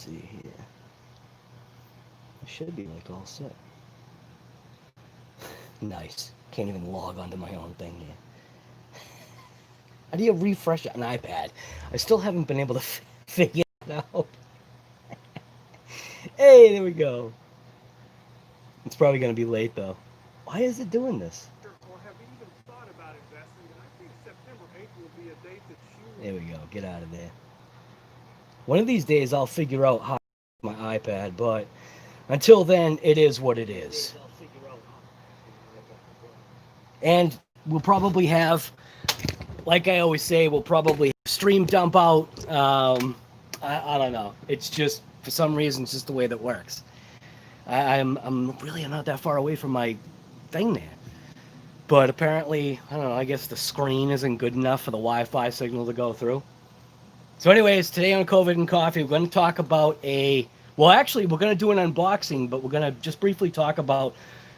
see here. I should be like all set. Nice. Can't even log onto my own thing here. How do you refresh an iPad? I still haven't been able to figure it out. Hey, there we go. It's probably going to be late though. Why is it doing this? Or have you even thought about investing? And I think September 8th will be a date that you. There we go. Get out of there. One of these days I'll figure out how to use my iPad, but until then, it is what it is. And we'll probably have, like I always say, we'll probably stream dump out. I don't know. It's just, for some reason, it's just the way that works. I'm really not that far away from my thing there. But apparently, I don't know, I guess the screen isn't good enough for the Wi-Fi signal to go through. So anyways, today on COVID and Coffee, we're going to talk about well, actually, we're going to do an unboxing, but we're going to just briefly talk about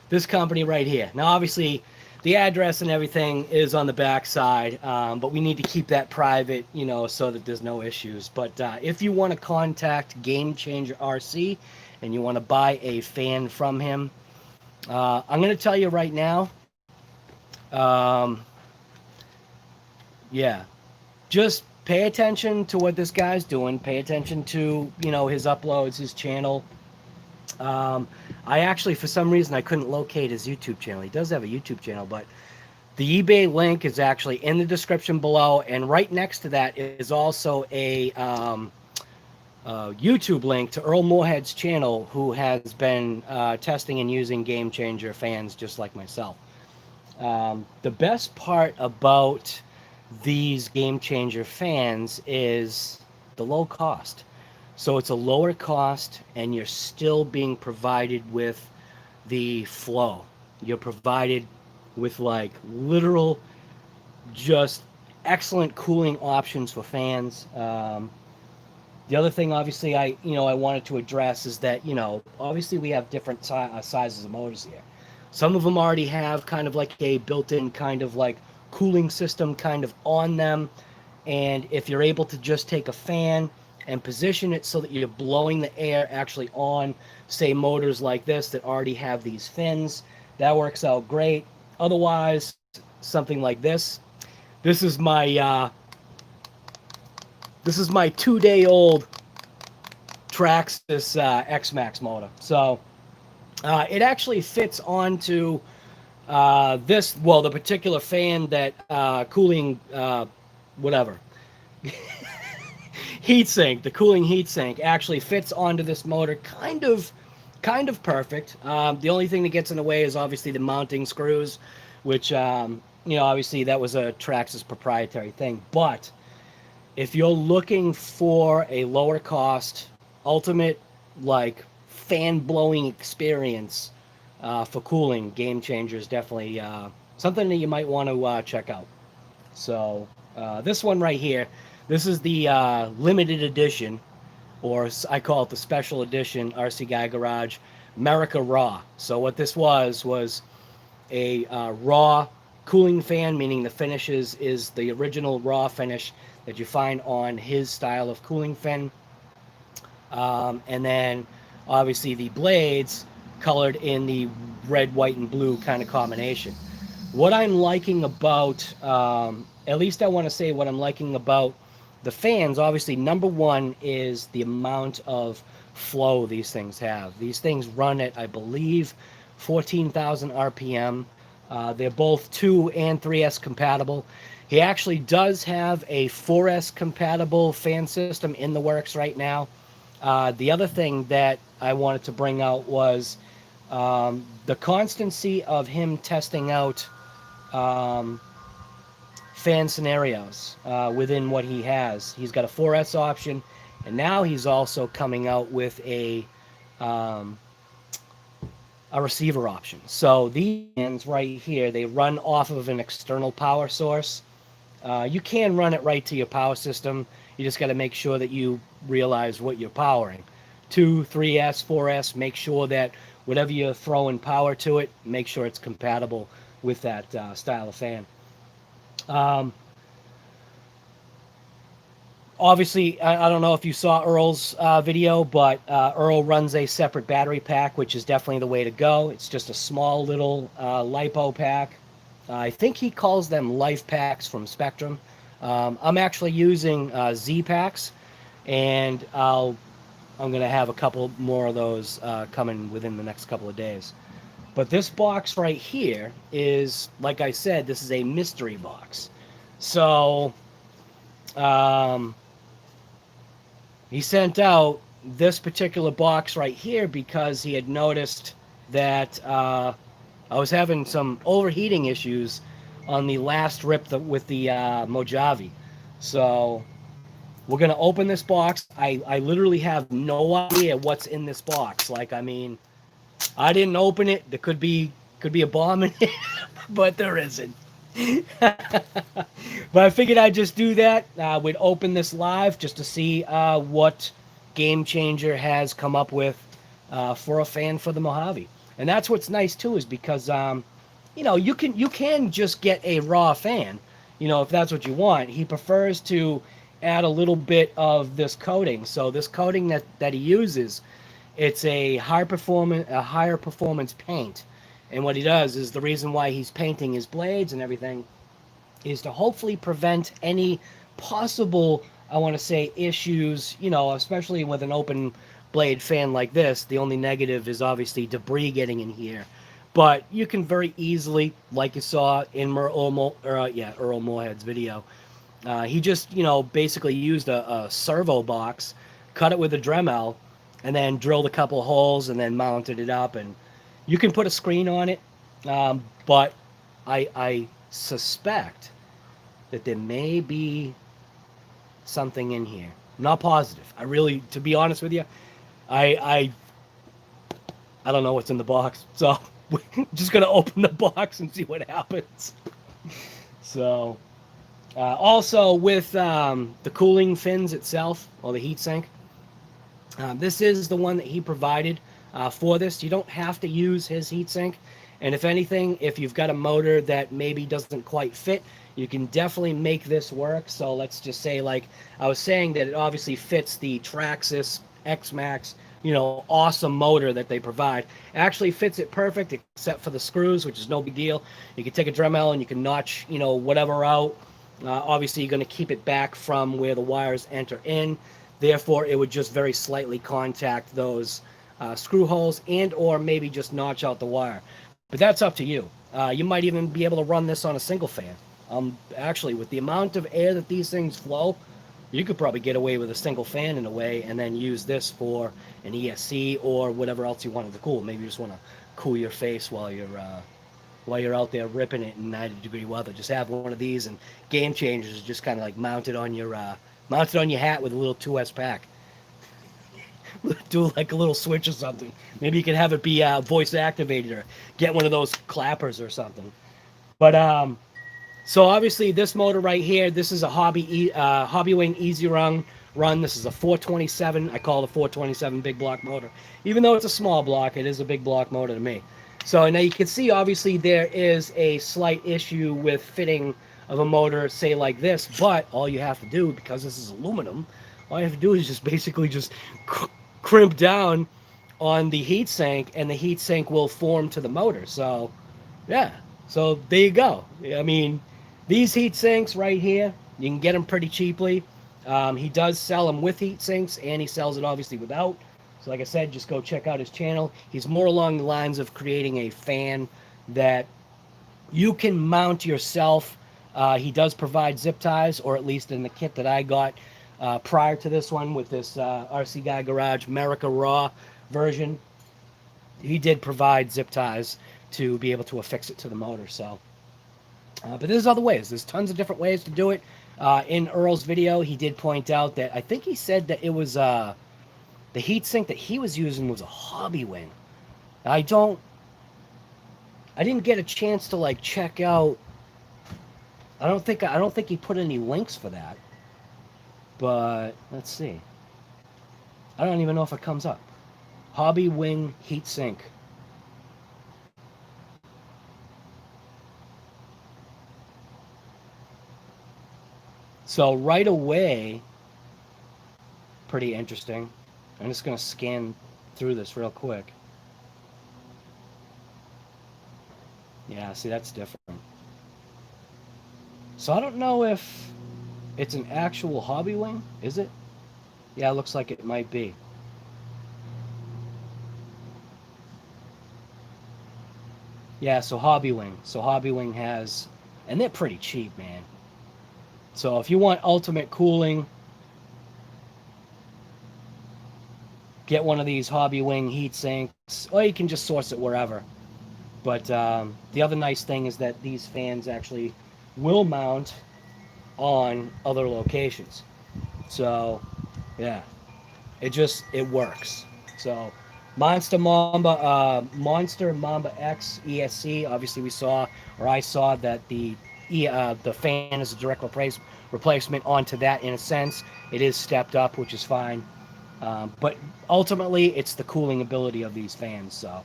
this company right here. Now, obviously, the address and everything is on the back side, but we need to keep that private, you know, so that there's no issues. But if you want to contact Game Changer RC and you want to buy a fan from him, I'm going to tell you right now, yeah, just pay attention to what this guy's doing. Pay attention to, you know, his uploads, his channel. I actually, for some reason, I couldn't locate his YouTube channel. He does have a YouTube channel, but the eBay link is actually in the description below, and right next to that is also a YouTube link to Earl Moorhead's channel, who has been testing and using Game Changer fans just like myself. The best part about these Game Changer fans is the low cost. So it's a lower cost, and you're still being provided with the flow. You're provided with like literal, just excellent cooling options for fans. The other thing, obviously, I wanted to address is that, you know, obviously we have different sizes of motors here. Some of them already have kind of like a built-in kind of like cooling system kind of on them, and if you're able to just take a fan and position it so that you're blowing the air actually on, say, motors like this that already have these fins, that works out great. Otherwise, something like this. This is my 2-day-old Traxxas XMAXX motor. So it actually fits onto the particular fan that cooling, whatever. Heatsink, the cooling heatsink actually fits onto this motor kind of perfect. The only thing that gets in the way is obviously the mounting screws, which, obviously that was a Traxxas proprietary thing. But if you're looking for a lower cost, ultimate, like, fan blowing experience for cooling, Game Changer is definitely something that you might want to check out. So this one right here, this is the limited edition, or I call it the special edition RC Guy Garage America Raw. So what this was a raw cooling fan, meaning the finishes is the original raw finish that you find on his style of cooling fin. And then obviously the blades colored in the red, white, and blue kind of combination. What I'm liking about, at least I want to say what I'm liking about the fans, obviously, number one is the amount of flow these things have. These things run at, I believe, 14,000 RPM. They're both 2 and 3S compatible. He actually does have a 4S compatible fan system in the works right now. The other thing that I wanted to bring out was the constancy of him testing out fan scenarios within what he has. He's got a 4S option, and now he's also coming out with a receiver option. So these fans right here, they run off of an external power source. You can run it right to your power system. You just got to make sure that you realize what you're powering. 2, 3S, 4S, make sure that whatever you're throwing power to it, make sure it's compatible with that style of fan. Obviously, I don't know if you saw Earl's video, but Earl runs a separate battery pack, which is definitely the way to go. It's just a small little LiPo pack. I think he calls them life packs from Spectrum. I'm actually using Z packs, and I'm going to have a couple more of those coming within the next couple of days. But this box right here is, like I said, this is a mystery box. So um, he sent out this particular box right here because he had noticed that I was having some overheating issues on the last rip with the Mo-ja-vee. So we're going to open this box. I literally have no idea what's in this box. Like, I mean, I didn't open it. There could be a bomb in it, but there isn't. But I figured I'd just do that. We'd open this live just to see what Game Changer has come up with for a fan for the Mojave. And that's what's nice too, is because you know, you can just get a raw fan, you know, if that's what you want. He prefers to add a little bit of this coating. So this coating that he uses, it's a higher performance paint. And what he does is, the reason why he's painting his blades and everything is to hopefully prevent any possible, I want to say, issues, you know, especially with an open blade fan like this. The only negative is obviously debris getting in here. But you can very easily, like you saw in Earl Moorhead's video, he just, you know, basically used a servo box, cut it with a Dremel, and then drilled a couple of holes and then mounted it up. And you can put a screen on it, but I suspect that there may be something in here. I'm not positive. I really, to be honest with you, I don't know what's in the box. So we're just gonna open the box and see what happens. So also with the cooling fins itself, or the heatsink, this is the one that he provided for this. You don't have to use his heatsink. And if anything, if you've got a motor that maybe doesn't quite fit, you can definitely make this work. So let's just say, like I was saying, that it obviously fits the Traxxas XMAXX, you know, awesome motor that they provide. It actually fits it perfect, except for the screws, which is no big deal. You can take a Dremel and you can notch, you know, whatever out. Obviously, you're going to keep it back from where the wires enter in. Therefore, it would just very slightly contact those screw holes, and or maybe just notch out the wire. But that's up to you. You might even be able to run this on a single fan. Actually, with the amount of air that these things flow, you could probably get away with a single fan in a way, and then use this for an ESC or whatever else you wanted to cool. Maybe you just want to cool your face while you're out there ripping it in 90-degree weather. Just have one of these, and Game Changers is just kind of like mounted on your hat with a little 2S pack. Do like a little switch or something. Maybe you can have it be voice activated, or get one of those clappers or something. But so obviously this motor right here, this is a Hobby Wing Easy Run. This is a 427. I call it a 427 big block motor. Even though it's a small block, it is a big block motor to me. So now you can see, obviously, there is a slight issue with fitting of a motor, say like this. But all you have to do, because this is aluminum, all you have to do is just basically just crimp down on the heatsink, and the heatsink will form to the motor. So yeah, so there you go. I mean, these heat sinks right here, you can get them pretty cheaply. He does sell them with heat sinks, and he sells it obviously without. So like I said, just go check out his channel. He's more along the lines of creating a fan that you can mount yourself. He does provide zip ties, or at least in the kit that I got prior to this one, with this RC Guy Garage America Raw version, he did provide zip ties to be able to affix it to the motor. So but there's other ways. There's tons of different ways to do it. In Earl's video, he did point out that, I think he said that it was the heatsink that he was using was a Hobby Wing. I didn't get a chance to like check out. I don't think he put any links for that. But let's see. I don't even know if it comes up. Hobby Wing heatsink. So right away, pretty interesting. I'm just going to scan through this real quick. Yeah, see, that's different. So I don't know if it's an actual hobby wing. Is it? Yeah, it looks like it might be. Yeah, so Hobby Wing. So Hobby Wing has, and they're pretty cheap, man. So if you want ultimate cooling, get one of these Hobby Wing heat sinks, or you can just source it wherever. But the other nice thing is that these fans actually will mount on other locations. So, yeah, it works. So, Monster Mamba X ESC. Obviously, we saw, or I saw that the fan is a direct replacement onto that in a sense. It is stepped up, which is fine. But ultimately, it's the cooling ability of these fans. So,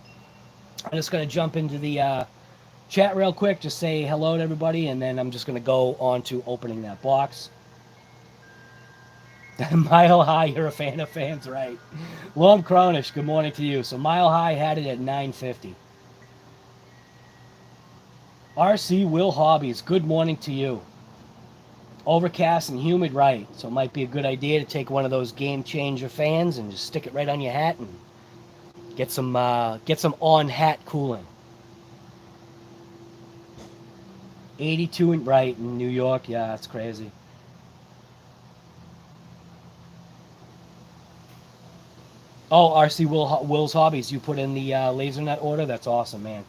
I'm just going to jump into the chat real quick, just say hello to everybody, and then I'm just going to go on to opening that box. Mile High, you're a fan of fans, right? Lom Cronish, good morning to you. So Mile High had it at 950. RC Will Hobbies, good morning to you. Overcast and humid, right? So it might be a good idea to take one of those Game Changer fans and just stick it right on your hat and get some on hat cooling. 82 and right in New York, yeah, that's crazy. Oh, RC Will's Hobbies, you put in the LaserNet order? That's awesome, man.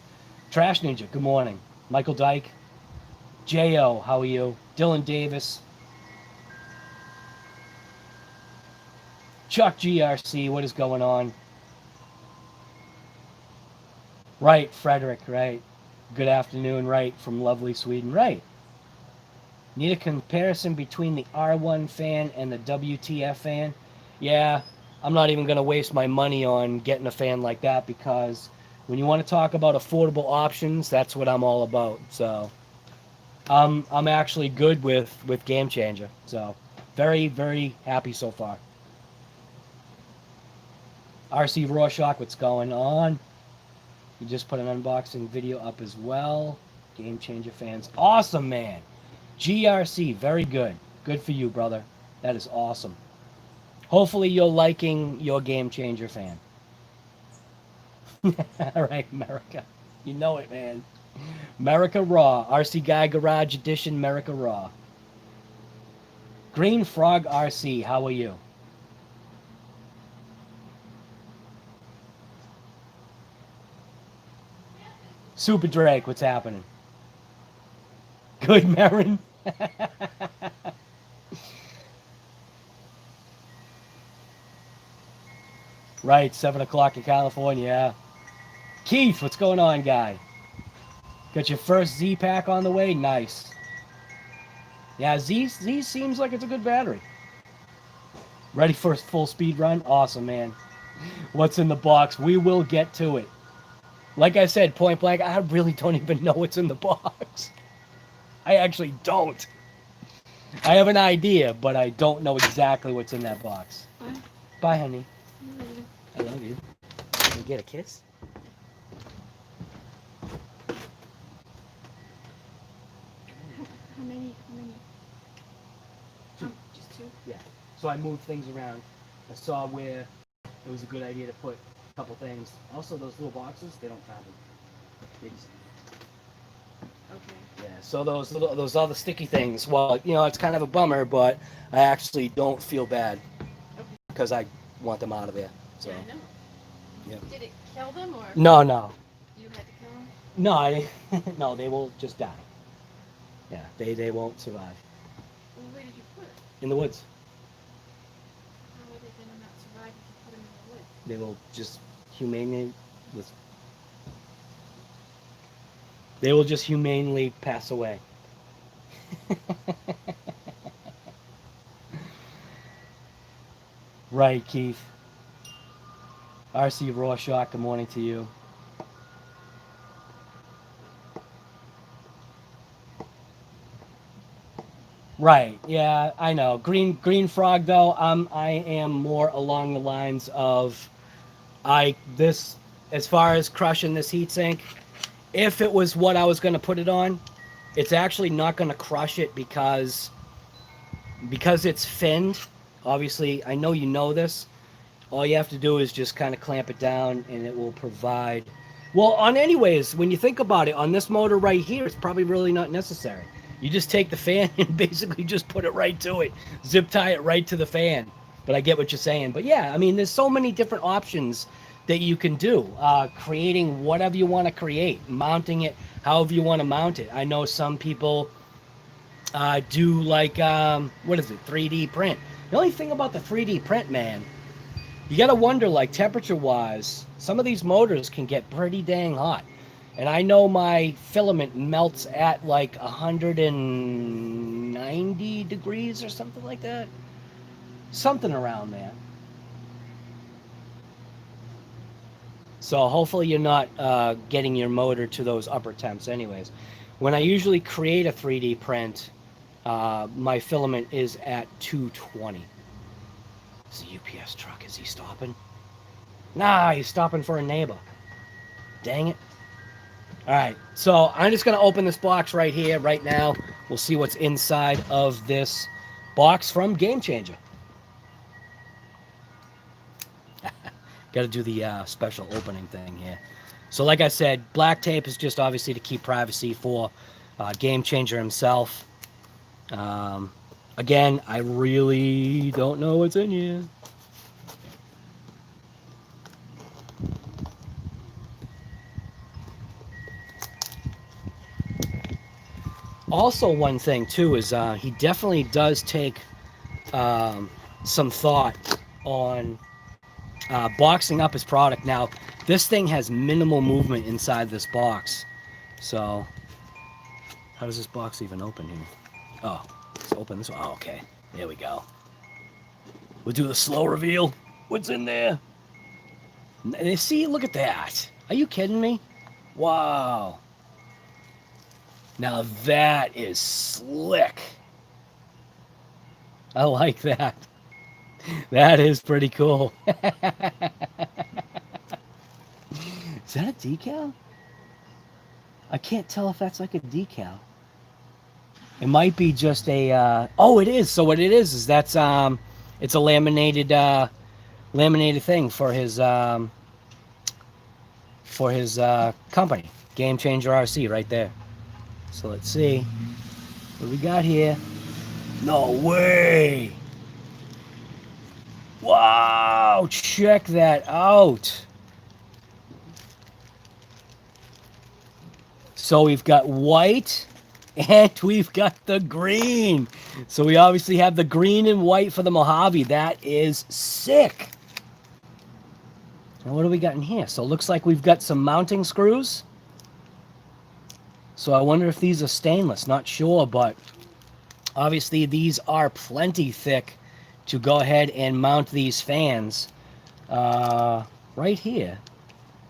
Trash Ninja, good morning. Michael Dyke. J.O., how are you? Dylan Davis. Chuck GRC, what is going on? Right, Frederick, right. Good afternoon, right, from lovely Sweden, right. Need a comparison between the R1 fan and the WTF fan? Yeah, I'm not even going to waste my money on getting a fan like that because when you want to talk about affordable options, that's what I'm all about. So I'm actually good with Game Changer. So very, very happy so far. RC Rorschach, what's going on? You just put an unboxing video up as well. Game Changer fans. Awesome, man. GRC, very good. Good for you, brother. That is awesome. Hopefully you're liking your Game Changer fan. All right, America. You know it, man. America Raw. RC Guy Garage Edition, America Raw. Green Frog RC, how are you? Super Drake, what's happening? Good, Marin. Right, 7 o'clock in California, yeah. Keith, what's going on, guy? Got your first Z pack on the way? Nice. Yeah, Z seems like it's a good battery. Ready for a full speed run? Awesome, man. What's in the box? We will get to it. Like I said, point blank, I really don't even know what's in the box. I actually don't. I have an idea, but I don't know exactly what's in that box. Bye. Bye, honey. Mm. I love you. Can you get a kiss? How many? Two. Just two? Yeah. So I moved things around. I saw where it was a good idea to put a couple things. Also, those little boxes, they don't count. Okay. Yeah. So those other sticky things. Well, you know, it's kind of a bummer, but I actually don't feel bad Okay. because I want them out of there. So. Yeah, I know. Yeah. Did it kill them or? No. You had to kill them? No, no, they will just die. Yeah, they won't survive. Well, where did you put it? In the woods. How are they gonna not survive if you put them in the woods? They will just humanely they will just humanely pass away. Right, Keith. RC Rorschach, good morning to you. Right. Yeah, I know. Green Frog though, I am more along the lines of this as far as crushing this heatsink, if it was what I was going to put it on, it's actually not going to crush it because it's finned. Obviously, I know you know this. All you have to do is just kind of clamp it down and it will provide. Well, on anyways, when you think about it, on this motor right here, it's probably really not necessary. You just take the fan and basically just put it right to it. Zip tie it right to the fan. But I get what you're saying. But yeah, I mean, there's so many different options that you can do. Creating whatever you want to create, mounting it however you want to mount it. I know some people do like, what is it, 3D print. The only thing about the 3D print, man, you got to wonder, like, temperature-wise, some of these motors can get pretty dang hot. And I know my filament melts at, like, 190 degrees or something like that. Something around that. So hopefully you're not getting your motor to those upper temps anyways. When I usually create a 3D print, my filament is at 220. It's a UPS truck. Is he stopping? Nah, he's stopping for a neighbor. Dang it. All right, so I'm just going to open this box right here, right now. We'll see what's inside of this box from Game Changer. Got to do the special opening thing here. So like I said, black tape is just obviously to keep privacy for Game Changer himself. Again, I really don't know what's in here. Also, one thing too is he definitely does take some thought on boxing up his product. Now, this thing has minimal movement inside this box. So, how does this box even open here? Oh, let's open this one. Oh, okay. There we go. We'll do the slow reveal. What's in there? See, look at that. Are you kidding me? Wow. Now that is slick. I like that. That is pretty cool. Is that a decal? I can't tell if that's like a decal. It might be just a oh, it is. So what it is that's it's a laminated thing for his company, Game Changer RC, right there. So let's see what we got here. No way. Wow, check that out. So we've got white and we've got the green. So we obviously have the green and white for the Mojave. That is sick. Now what do we got in here? So it looks like we've got some mounting screws. So I wonder if these are stainless. Not sure, but obviously these are plenty thick to go ahead and mount these fans right here.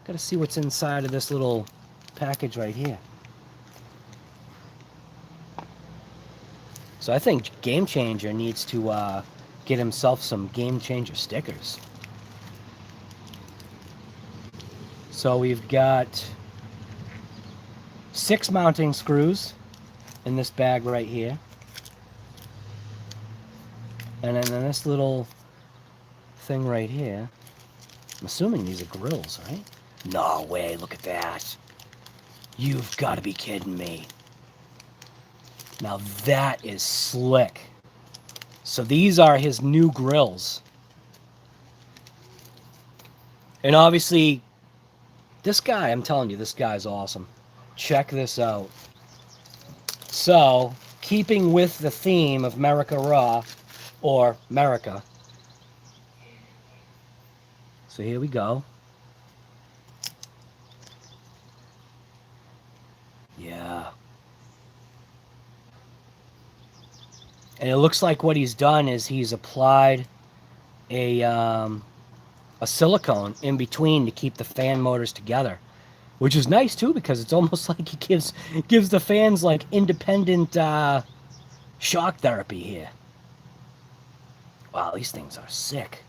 Got to see what's inside of this little package right here. So I think Game Changer needs to get himself some Game Changer stickers. So we've got 6 mounting screws in this bag right here. And then in this little thing right here, I'm assuming these are grills, right? No way, look at that. You've got to be kidding me. Now that is slick. So these are his new grills. And obviously, this guy, I'm telling you, this guy's awesome. Check this out. So, keeping with the theme of America Raw, or America. So here we go. Yeah. And it looks like what he's done is he's applied a silicone in between to keep the fan motors together, which is nice too because it's almost like it gives the fans like independent shock therapy here. Wow, these things are sick.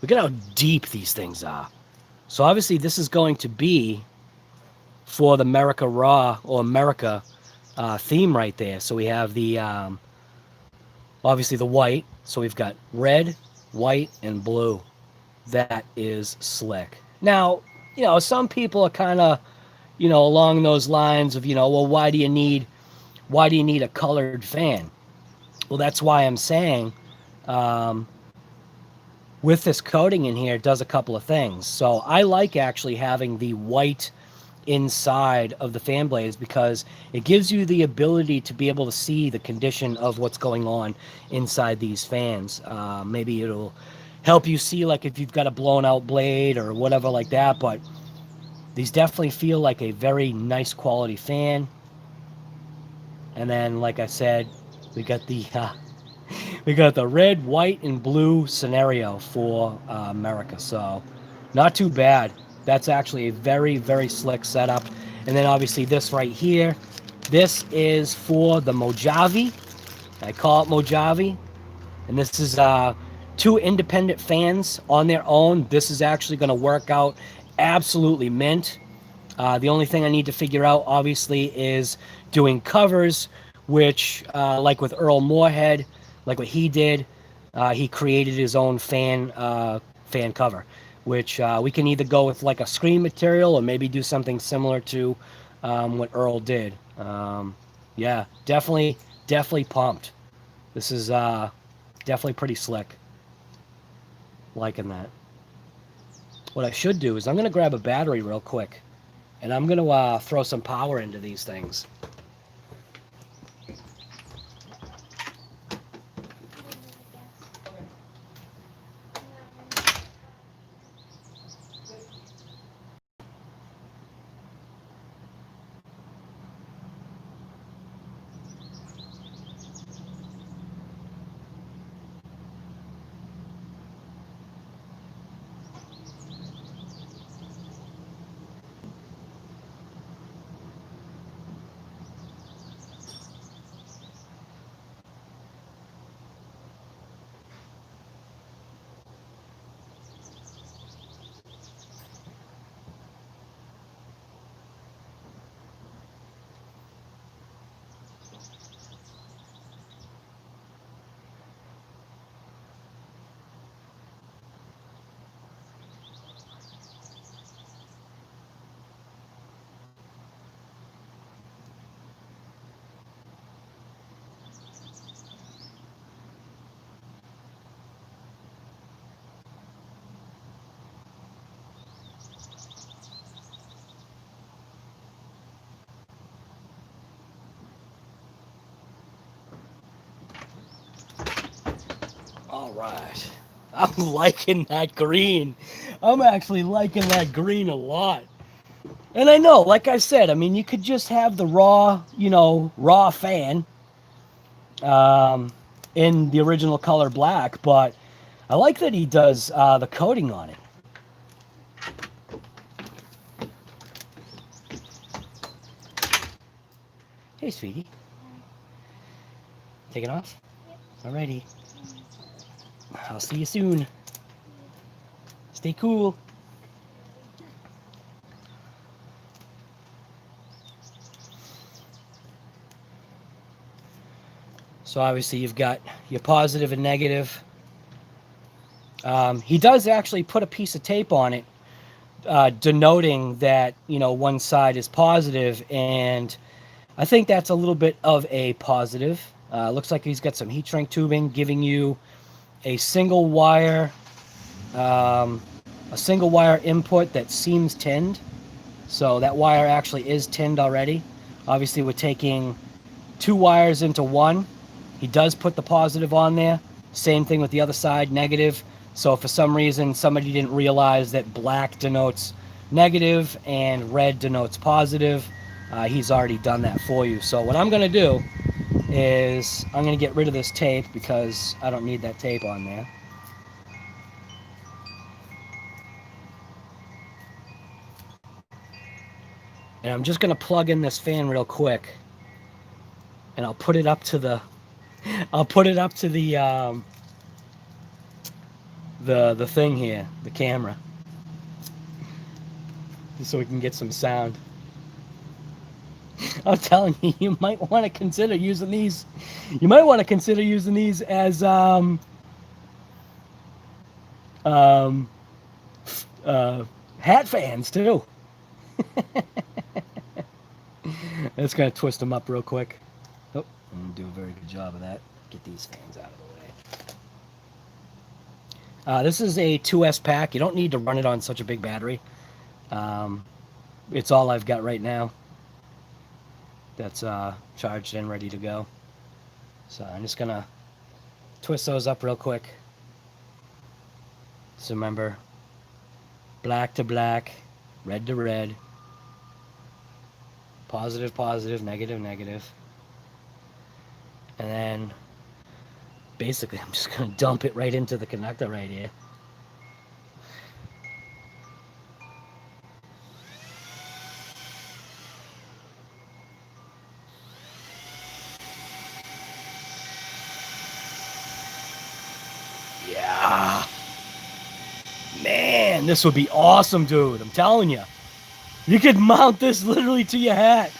Look at how deep these things are. So obviously this is going to be for the America Raw or America theme right there. So we have the, obviously the white. So we've got red, white, and blue. That is slick. Now, you know, some people are kind of, you know, along those lines of, you know, well, why do you need a colored fan? Well, that's why I'm saying, with this coating in here, it does a couple of things. So I like actually having the white inside of the fan blades because it gives you the ability to be able to see the condition of what's going on inside these fans. Maybe it'll help you see like if you've got a blown out blade or whatever like that, but these definitely feel like a very nice quality fan. And then, like I said, we got the red, white, and blue scenario for America. So not too bad. That's actually a very, very slick setup. And then obviously this right here, this is for the Mo-ja-vee. I call it Mo-ja-vee. And this is 2 independent fans on their own. This is actually going to work out absolutely mint. The only thing I need to figure out, obviously, is doing covers, which, like with Earl Moorhead, like what he did, he created his own fan cover, which we can either go with like a screen material or maybe do something similar to what Earl did. Yeah, definitely pumped. This is definitely pretty slick. Liking that. What I should do is I'm going to grab a battery real quick, and I'm going to throw some power into these things. All right. I'm liking that green. I'm actually liking that green a lot. And I know, like I said, I mean, you could just have the raw, you know, raw fan in the original color black, but I like that he does the coating on it. Hey, sweetie. Take it off? Alrighty. I'll see you soon. Stay cool. So obviously you've got your positive and negative. He does actually put a piece of tape on it, denoting that, you know, one side is positive, and I think that's a little bit of a positive. Looks like he's got some heat shrink tubing giving you a single wire input that seems tinned. So that wire actually is tinned already. Obviously we're taking 2 wires into one. He does put the positive on there. Same thing with the other side, negative. So if for some reason somebody didn't realize that black denotes negative and red denotes positive, he's already done that for you. So what I'm going to do is I'm going to get rid of this tape because I don't need that tape on there. And I'm just going to plug in this fan real quick, and I'll put it up to the I'll put it up to the thing here, the camera, so we can get some sound. I'm telling you, you might want to consider using these. You might want to consider using these as hat fans too. That's gonna twist them up real quick. Oh, I'm gonna do a very good job of that. Get these fans out of the way. This is a 2S pack. You don't need to run it on such a big battery. It's all I've got right now. That's charged and ready to go. So I'm just gonna twist those up real quick. So remember, black to black, red to red, positive, positive, negative, negative. And then basically I'm just gonna dump it right into the connector right here. Yeah. Man, this would be awesome, dude. I'm telling you. You could mount this literally to your hat.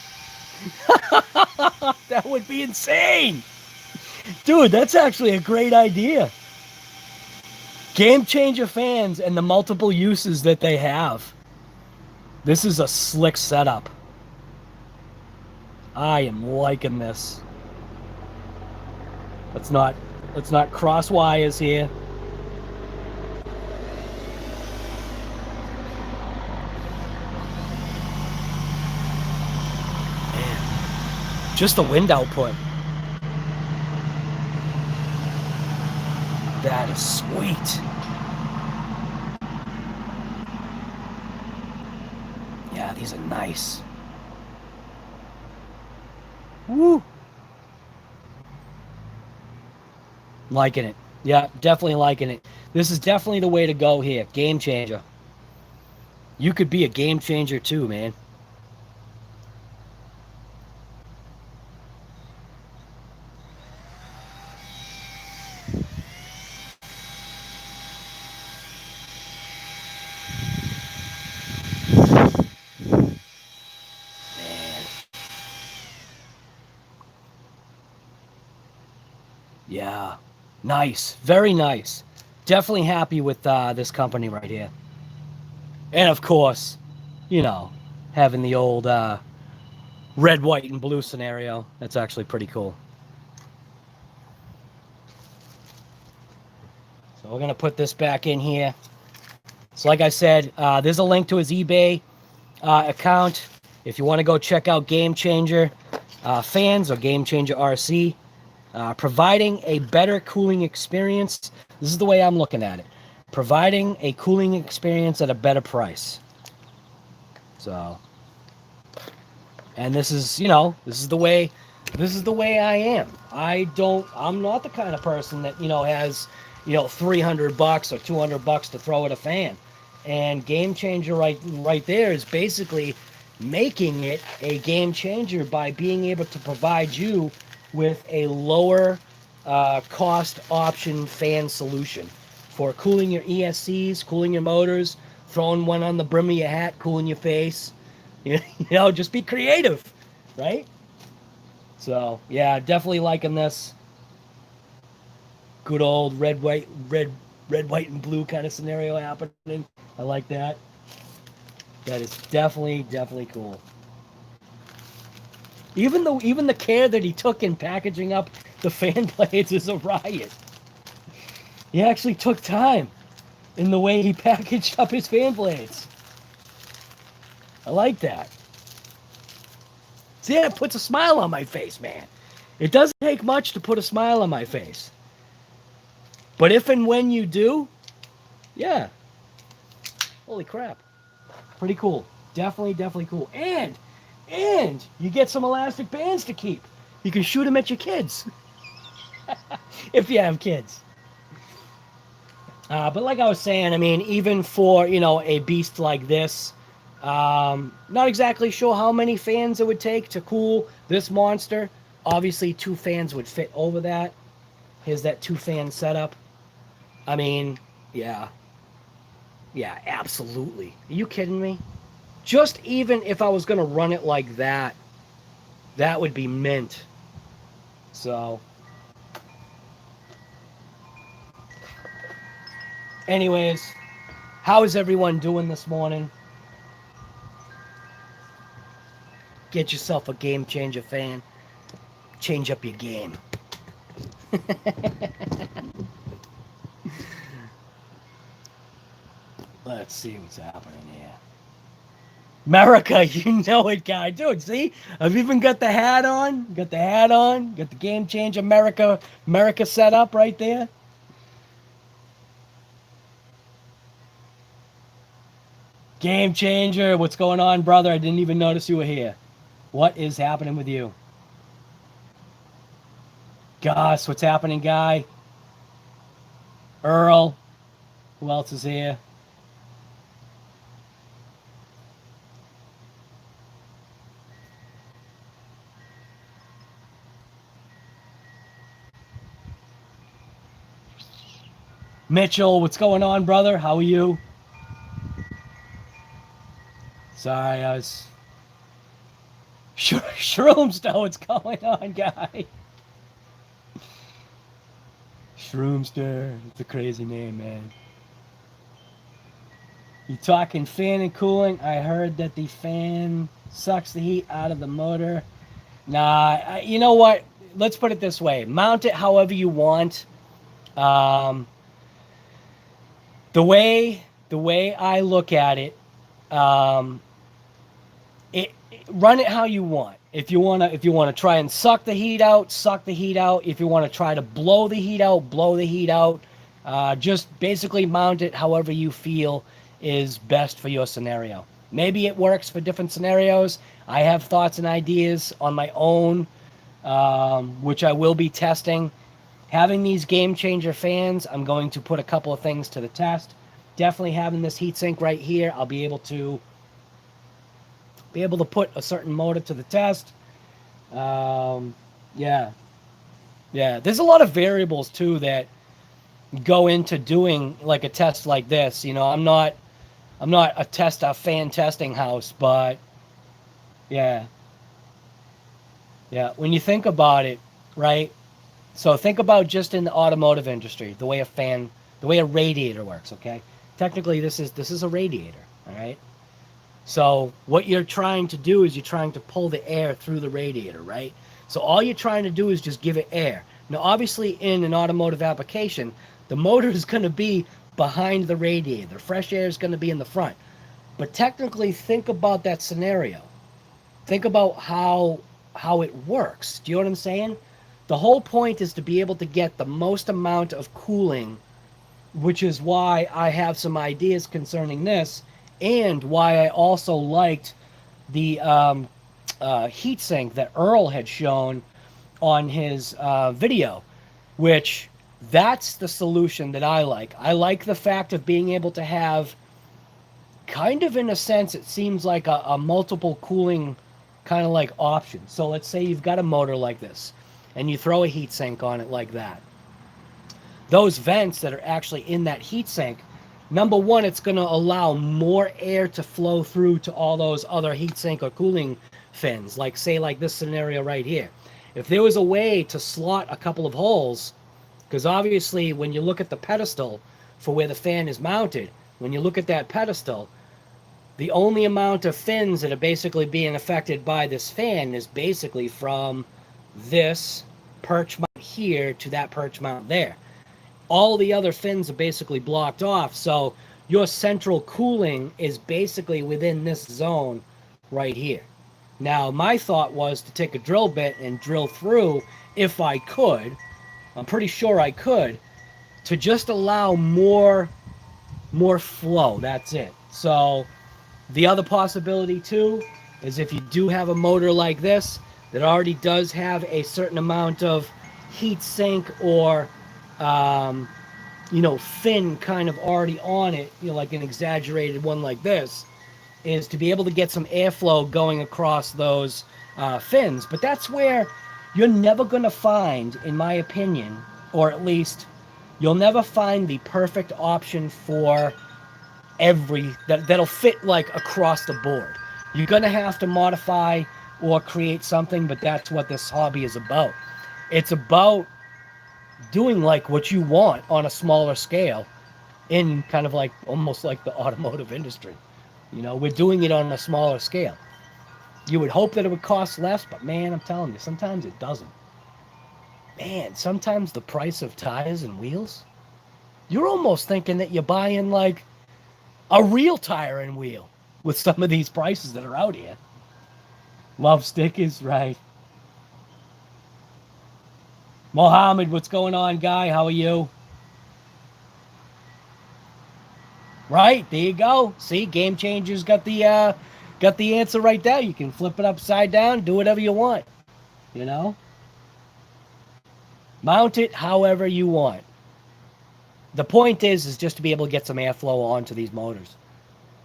That would be insane. Dude, that's actually a great idea. Game changer fans and the multiple uses that they have. This is a slick setup. I am liking this. Let's not cross wires here. Man, just the wind output. That is sweet. Yeah, these are nice. Woo. Liking it. Yeah, definitely liking it. This is definitely the way to go here. Game changer. You could be a game changer too, man. Yeah, nice, very nice. Definitely happy with this company right here. And of course, you know, having the old red, white, and blue scenario. That's actually pretty cool. So we're gonna put this back in here. So like I said, there's a link to his eBay account if you want to go check out Game Changer fans or Game Changer RC. Providing a better cooling experience. This is the way I'm looking at it. Providing a cooling experience at a better price. So, and this is, you know, this is the way I am. I'm not the kind of person that, you know, has, you know, $300 or $200 to throw at a fan. And Game Changer right there is basically making it a game changer by being able to provide you with a lower cost option fan solution for cooling your ESCs, cooling your motors, throwing one on the brim of your hat, cooling your face. You know, just be creative, right? So yeah, definitely liking this. Good old red, white, and blue kind of scenario happening. I like that. That is definitely cool. Even the care that he took in packaging up the fan blades is a riot. He actually took time in the way he packaged up his fan blades. I like that. See, it puts a smile on my face, man. It doesn't take much to put a smile on my face. But if and when you do, yeah. Holy crap. Pretty cool. Definitely cool. And you get some elastic bands to keep. You can shoot them at your kids. If you have kids. But like I was saying, I mean, even for, you know, a beast like this, not exactly sure how many fans it would take to cool this monster. Obviously, 2 fans would fit over that. Here's that 2-fan setup. I mean, yeah. Yeah, absolutely. Are you kidding me? Just even if I was going to run it like that, that would be mint. So, anyways, how is everyone doing this morning? Get yourself a game changer fan. Change up your game. Let's see what's happening here. America, you know it, guy. Dude, see? I've even got the hat on. Got the hat on. Got the Game Change America set up right there. Game Changer, what's going on, brother? I didn't even notice you were here. What is happening with you? Gus, what's happening, guy? Earl, who else is here? Mitchell, what's going on, brother? How are you? Sorry, I was... Shroomster, what's going on, guy? Shroomster, it's a crazy name, man. You talking fan and cooling? I heard that the fan sucks the heat out of the motor. Nah, you know what? Let's put it this way. Mount it however you want. The way I look at it, run it how you want. If you wanna try and suck the heat out, suck the heat out. If you want to try to blow the heat out, blow the heat out. Just basically mount it however you feel is best for your scenario. Maybe it works for different scenarios. I have thoughts and ideas on my own, which I will be testing. Having these Game Changer fans, I'm going to put a couple of things to the test. Definitely having this heatsink right here, I'll be able to put a certain motor to the test. Yeah. There's a lot of variables too that go into doing like a test like this. You know, I'm not a fan testing house, but yeah. When you think about it, right? So think about just in the automotive industry, the way a radiator works. Okay, technically this is a radiator. All right. So what you're trying to do is you're trying to pull the air through the radiator, right? So all you're trying to do is just give it air. Now, obviously, in an automotive application, the motor is going to be behind the radiator. Fresh air is going to be in the front. But technically, think about that scenario. Think about how it works. Do you know what I'm saying? The whole point is to be able to get the most amount of cooling, which is why I have some ideas concerning this, and why I also liked the heatsink that Earl had shown on his video, which that's the solution that I like. I like the fact of being able to have, kind of in a sense, it seems like a multiple cooling kind of like option. So let's say you've got a motor like this, and you throw a heatsink on it like that. Those vents that are actually in that heatsink, number one, it's going to allow more air to flow through to all those other heatsink or cooling fins. Like, say, like this scenario right here. If there was a way to slot a couple of holes, because obviously when you look at the pedestal for where the fan is mounted, when you look at that pedestal, the only amount of fins that are basically being affected by this fan is basically from this perch mount here to that perch mount there. All the other fins are basically blocked off, so your central cooling is basically within this zone right here. Now, my thought was to take a drill bit and drill through, if I could, I'm pretty sure I could, to just allow more flow. That's it. So the other possibility too is if you do have a motor like this that already does have a certain amount of heat sink or fin kind of already on it, like an exaggerated one like this, is to be able to get some airflow going across those fins. But that's where You're never going to find, in my opinion, or at least you'll never find the perfect option for that'll fit like across the board. You're going to have to modify or create something, but that's what this hobby is about. It's about doing like what you want on a smaller scale in kind of like almost like the automotive industry. You know, we're doing it on a smaller scale. You would hope that it would cost less, but man, I'm telling you, sometimes it doesn't. Man, sometimes the price of tires and wheels, you're almost thinking that you're buying like a real tire and wheel with some of these prices that are out here. Love stickers, right? Mohammed, what's going on, guy? How are you? Right, there you go. See, Game Changers got the answer right there. You can flip it upside down, do whatever you want. You know? Mount it however you want. The point is just to be able to get some airflow onto these motors.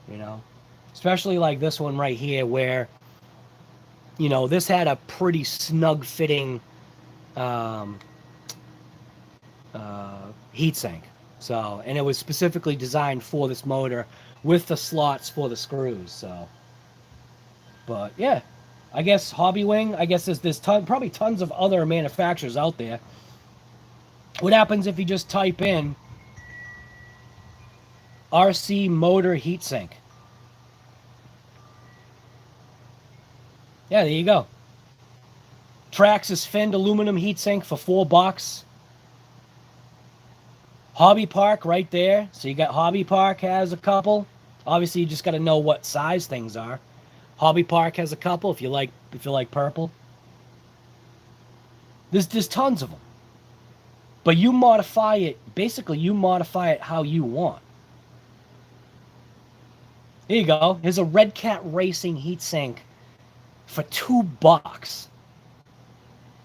You know? Especially like this one right here where, you know, this had a pretty snug fitting heatsink. So, and it was specifically designed for this motor with the slots for the screws. So, but yeah, I guess Hobby Wing, I guess there's probably tons of other manufacturers out there. What happens if you just type in RC motor heatsink? Yeah, there you go. Traxxas finned aluminum heatsink for $4. Hobby Park right there. So you got Hobby Park has a couple. Obviously, you just got to know what size things are. Hobby Park has a couple if you like purple. There's tons of them. But you modify it, basically you modify it how you want. Here you go. Here's a Redcat Racing heatsink for $2.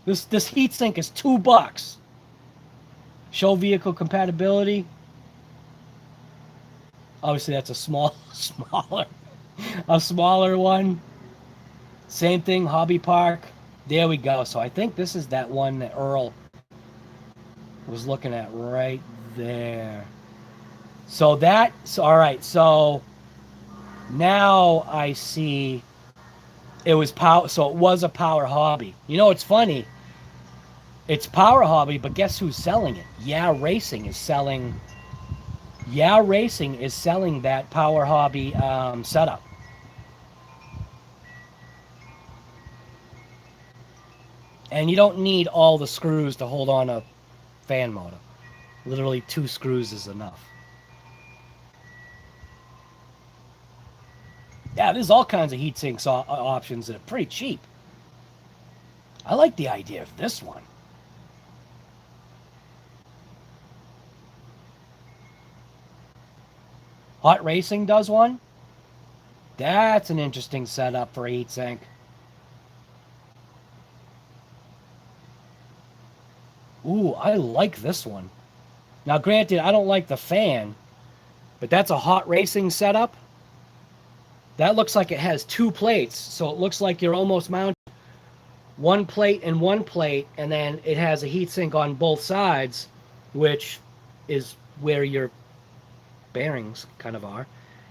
This heatsink is $2. Show vehicle compatibility. Obviously, that's a smaller one. Same thing, Hobby Park. There we go. So I think this is that one that Earl was looking at right there. So that's all right. So now I see it was power. So it was a Power Hobby. You know, it's funny. It's Power Hobby, but guess who's selling it? Yeah Racing is selling that Power Hobby setup. And you don't need all the screws to hold on a fan motor. Literally 2 screws is enough. Yeah, there's all kinds of heatsink options that are pretty cheap. I like the idea of this one. Hot Racing does one. That's an interesting setup for a heatsink. Ooh, I like this one. Now, granted, I don't like the fan, but that's a Hot Racing setup. That looks like it has 2 plates, so it looks like you're almost mounting one plate and one plate, and then it has a heatsink on both sides, which is where your bearings kind of are.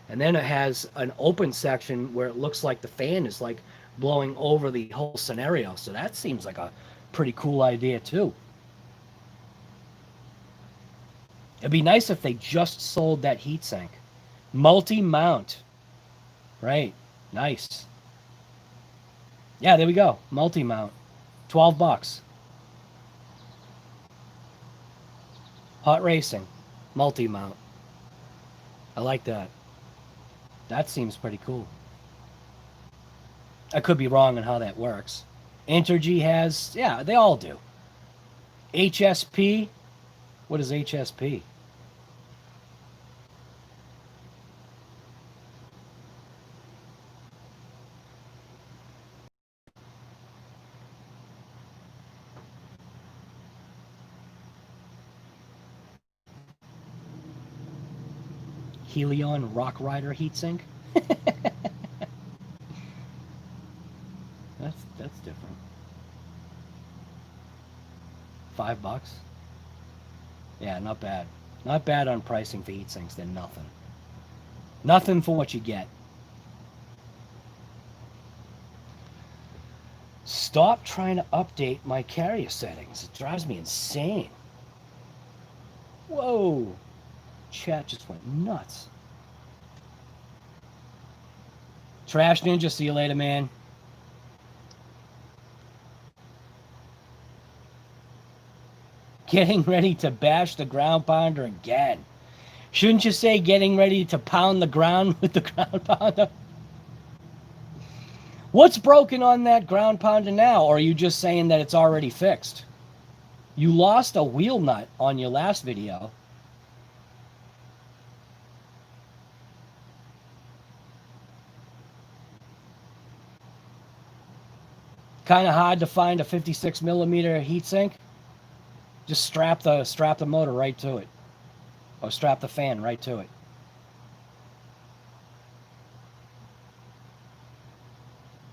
And then it has an open section where it looks like the fan is like blowing over the whole scenario. So that seems like a pretty cool idea too. It'd be nice if they just sold that heatsink. Multi-mount. Right. Nice. Yeah, there we go. Multi-mount. $12. Hot Racing. Multi-mount. I like that. That seems pretty cool. I could be wrong on how that works. Entergy has... Yeah, they all do. HSP. What is HSP? Helion Rock Rider heatsink. That's different. $5. Yeah, not bad. Not bad on pricing for heat sinks. They're nothing. Nothing for what you get. Stop trying to update my carrier settings. It drives me insane. Whoa. Chat just went nuts. Trash Ninja, see you later, man. Getting ready to bash the ground pounder again. Shouldn't you say getting ready to pound the ground with the ground pounder? What's broken on that ground pounder now? Or are you just saying that it's already fixed? You lost a wheel nut on your last video. Kind of hard to find a 56 millimeter heatsink. Just strap the motor right to it, or strap the fan right to it.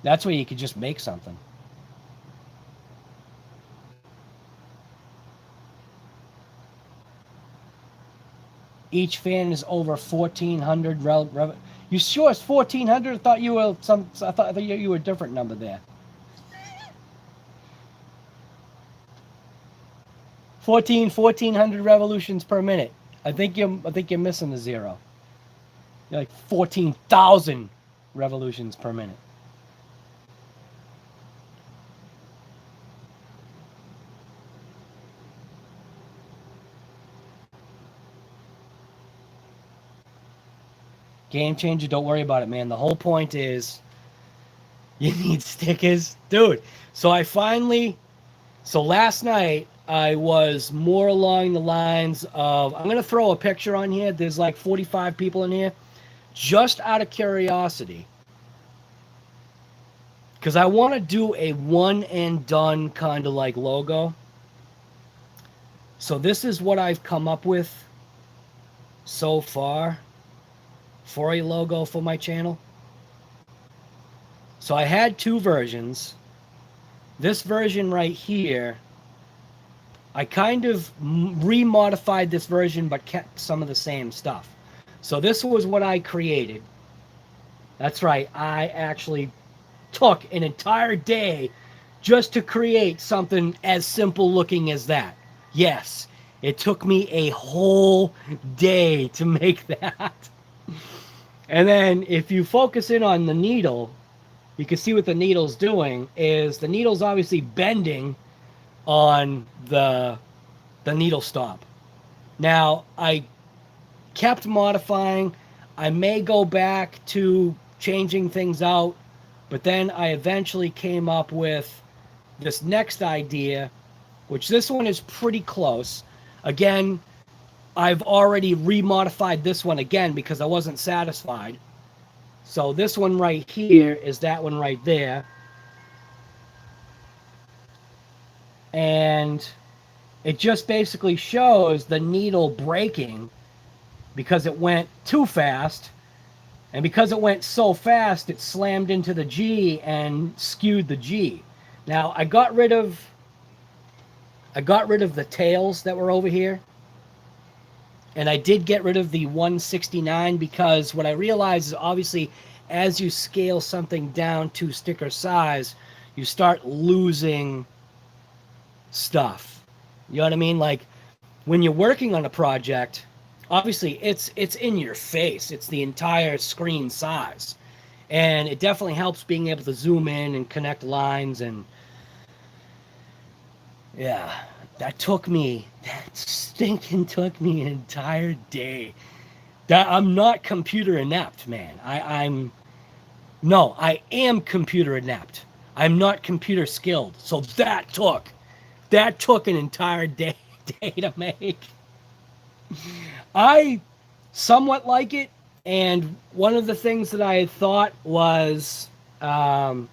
That's where you could just make something. Each fan is over 1,400. You sure it's 1,400? I thought you were I thought you were a different number there. 1,400 revolutions per minute. I think you're missing the zero. You're like 14,000 revolutions per minute. Game changer, don't worry about it, man. The whole point is you need stickers. Dude, so last night I was more along the lines of, I'm going to throw a picture on here. There's like 45 people in here. Just out of curiosity. Because I want to do a one and done kind of like logo. So this is what I've come up with so far for a logo for my channel. So I had two versions. This version right here, I kind of remodified this version but kept some of the same stuff. So this was what I created. That's right, I actually took an entire day just to create something as simple looking as that. Yes, it took me a whole day to make that. And then if you focus in on the needle, you can see what the needle's doing is the needle's obviously bending on the needle stop. Now, I kept modifying. I may go back to changing things out, but then I eventually came up with this next idea, which this one is pretty close. Again, I've already remodified this one again because I wasn't satisfied. So this one right here is that one right there. And it just basically shows the needle breaking because it went too fast. And because it went so fast, it slammed into the G and skewed the G. Now, I got rid of the tails that were over here. And I did get rid of the 169 because what I realized is obviously as you scale something down to sticker size, you start losing stuff. You know what I mean? Like when you're working on a project, obviously it's in your face. It's the entire screen size. And it definitely helps being able to zoom in and connect lines. And yeah, that stinking took me an entire day. I'm not computer inept, man. I am computer inept. I'm not computer skilled. So that took an entire day to make. I somewhat like it, and one of the things that I had thought was, I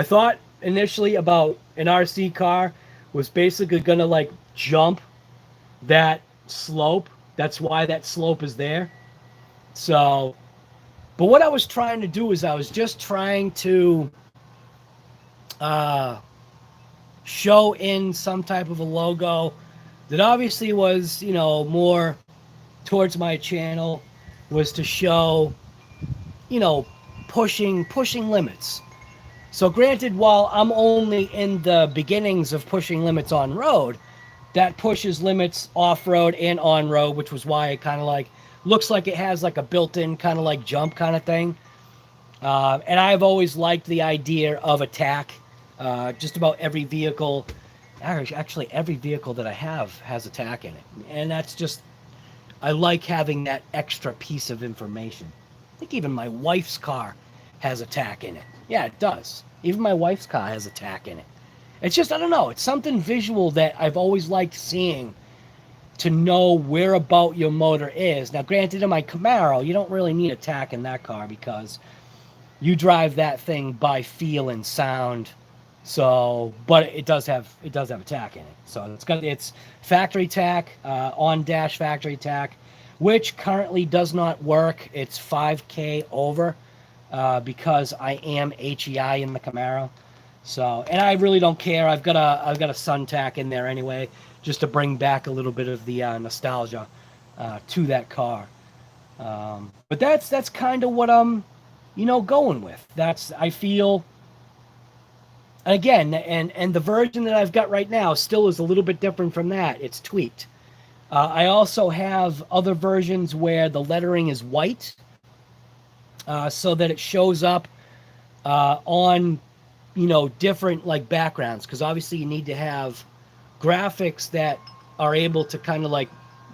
thought initially about an RC car was basically gonna like jump that slope. That's why that slope is there. So, but what I was trying to do is I was just trying to show in some type of a logo that obviously was, you know, more towards my channel, was to show, you know, pushing limits. So granted, while I'm only in the beginnings of pushing limits on road, that pushes limits off-road and on-road, which was why it kind of like looks like it has like a built-in kind of like jump kind of thing. And I've always liked the idea of attack. Just about every vehicle, actually every vehicle that I have has attack in it. And that's just, I like having that extra piece of information. I think even my wife's car has attack in it. Yeah, it does. Even my wife's car has attack in it. It's just, I don't know, it's something visual that I've always liked seeing, to know where about your motor is. Now, granted, in my Camaro, you don't really need attack in that car because you drive that thing by feel and sound. So, but it does have attack in it. So it's factory tack, on dash factory tack, which currently does not work. It's 5K over because I am HEI in the Camaro. So, and I really don't care. I've got a sun tack in there anyway, just to bring back a little bit of the nostalgia to that car. But that's kind of what I'm, you know, going with. That's, I feel, again, and the version that I've got right now still is a little bit different from that. It's tweaked. I also have other versions where the lettering is white, so that it shows up on, you know, different like backgrounds, because obviously you need to have graphics that are able to kind of like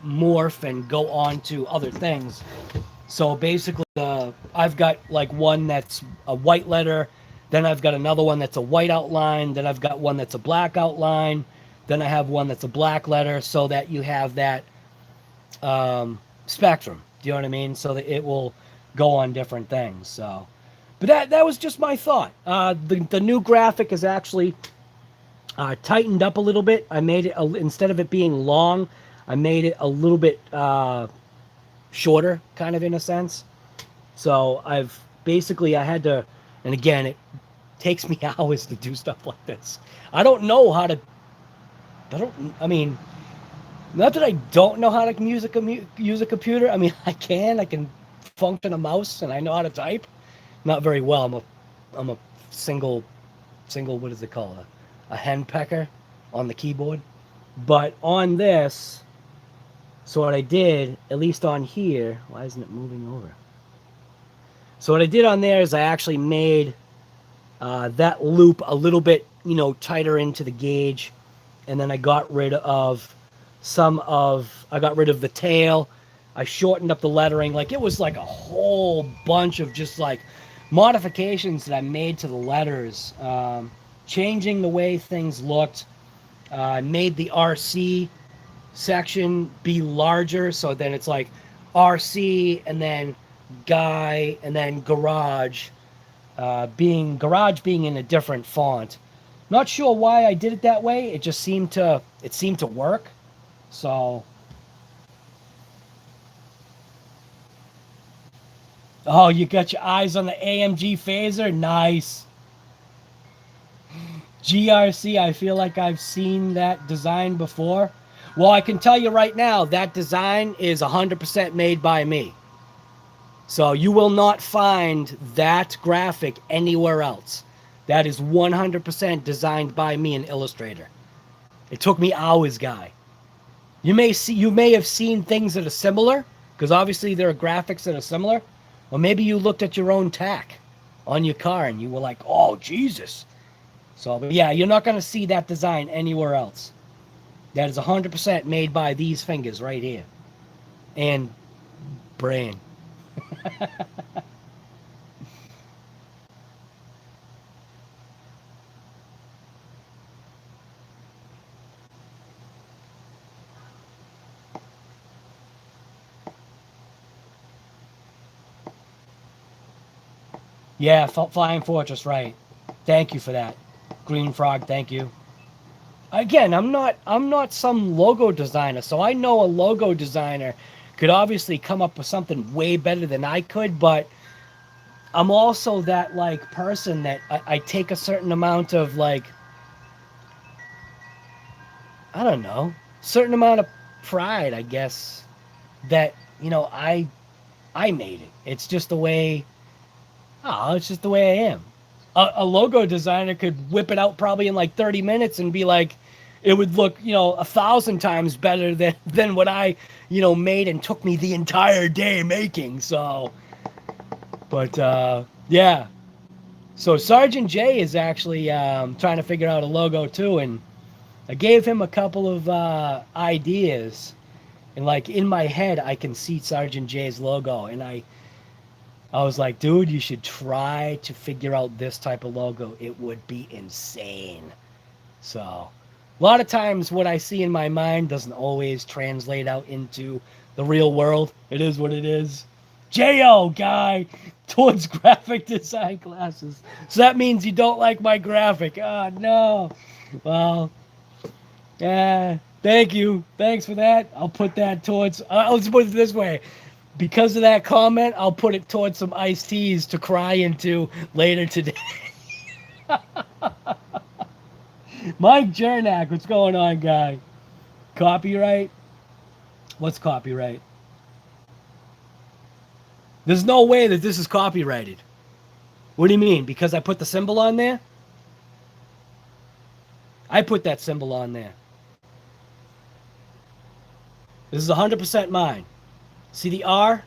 morph and go on to other things. So basically, I've got like one that's a white letter, then I've got another one that's a white outline, then I've got one that's a black outline, then I have one that's a black letter, so that you have that spectrum. Do you know what I mean? So that it will go on different things. So, but that was just my thought. The new graphic is actually tightened up a little bit. I made it, instead of it being long, I made it a little bit shorter, kind of, in a sense. So I've basically, I had to, and again, it takes me hours to do stuff like this. I don't know how to, I mean, not that I don't know how to use a computer. I mean, I can function a mouse, and I know how to type. Not very well. I'm a single, what is it called? A hen pecker on the keyboard. But on this, so what I did, at least on here, why isn't it moving over? So what I did on there is I actually made that loop a little bit, you know, tighter into the gauge. And then I got rid of I got rid of the tail. I shortened up the lettering. Like, it was like a whole bunch of just like modifications that I made to the letters. Changing the way things looked. I made the RC section be larger, so then it's like RC and then guy and then garage, being in a different font. Not sure why I did it that way. It just seemed to work. So, oh, you got your eyes on the AMG phaser? Nice. GRC, I feel like I've seen that design before. Well, I can tell you right now, that design is 100% made by me. So you will not find that graphic anywhere else. That is 100% designed by me in Illustrator. It took me hours, guy. You may have seen things that are similar, because obviously there are graphics that are similar. Or maybe you looked at your own tack on your car and you were like, oh, Jesus. So, but yeah, you're not going to see that design anywhere else. That is 100% made by these fingers right here. And brain. Yeah, Flying Fortress, right. Thank you for that. Green Frog, thank you. Again, I'm not some logo designer, so I know a logo designer could obviously come up with something way better than I could, but I'm also that like person that I take a certain amount of like I don't know, certain amount of pride, I guess, that, you know, I made it. It's just the way, oh, it's just the way I am. A logo designer could whip it out probably in like 30 minutes and be like, it would look, you know, 1,000 times better than what I, you know, made and took me the entire day making. So, but yeah. So Sergeant J is actually trying to figure out a logo too, and I gave him a couple of ideas, and like in my head, I can see Sergeant J's logo, and I was like, dude, you should try to figure out this type of logo. It would be insane. So, a lot of times what I see in my mind doesn't always translate out into the real world. It is what it is. J.O. guy towards graphic design classes. So that means you don't like my graphic. Oh, no. Well, yeah, thank you. Thanks for that. I'll put that towards, let's put it this way. Because of that comment, I'll put it towards some iced teas to cry into later today. Mike Jernak, what's going on, guy? Copyright? What's copyright? There's no way that this is copyrighted. What do you mean? Because I put the symbol on there? I put that symbol on there. This is 100% mine. See the R?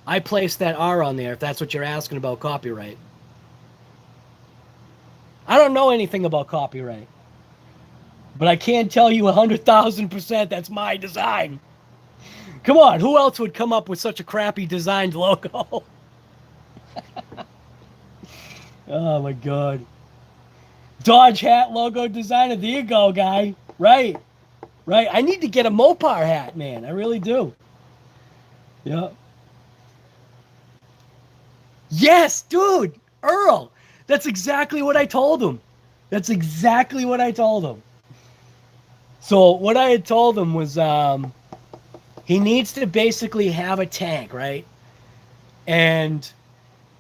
I placed that R on there if that's what you're asking about copyright. I don't know anything about copyright. But I can tell you 100,000% that's my design. Come on, who else would come up with such a crappy designed logo? Oh my god. Dodge hat logo designer. There you go, guy. Right. Right. I need to get a Mopar hat, man. I really do. Yeah. Yes, dude. Earl. That's exactly what I told him. That's exactly what I told him. So what I had told him was he needs to basically have a tank, right? And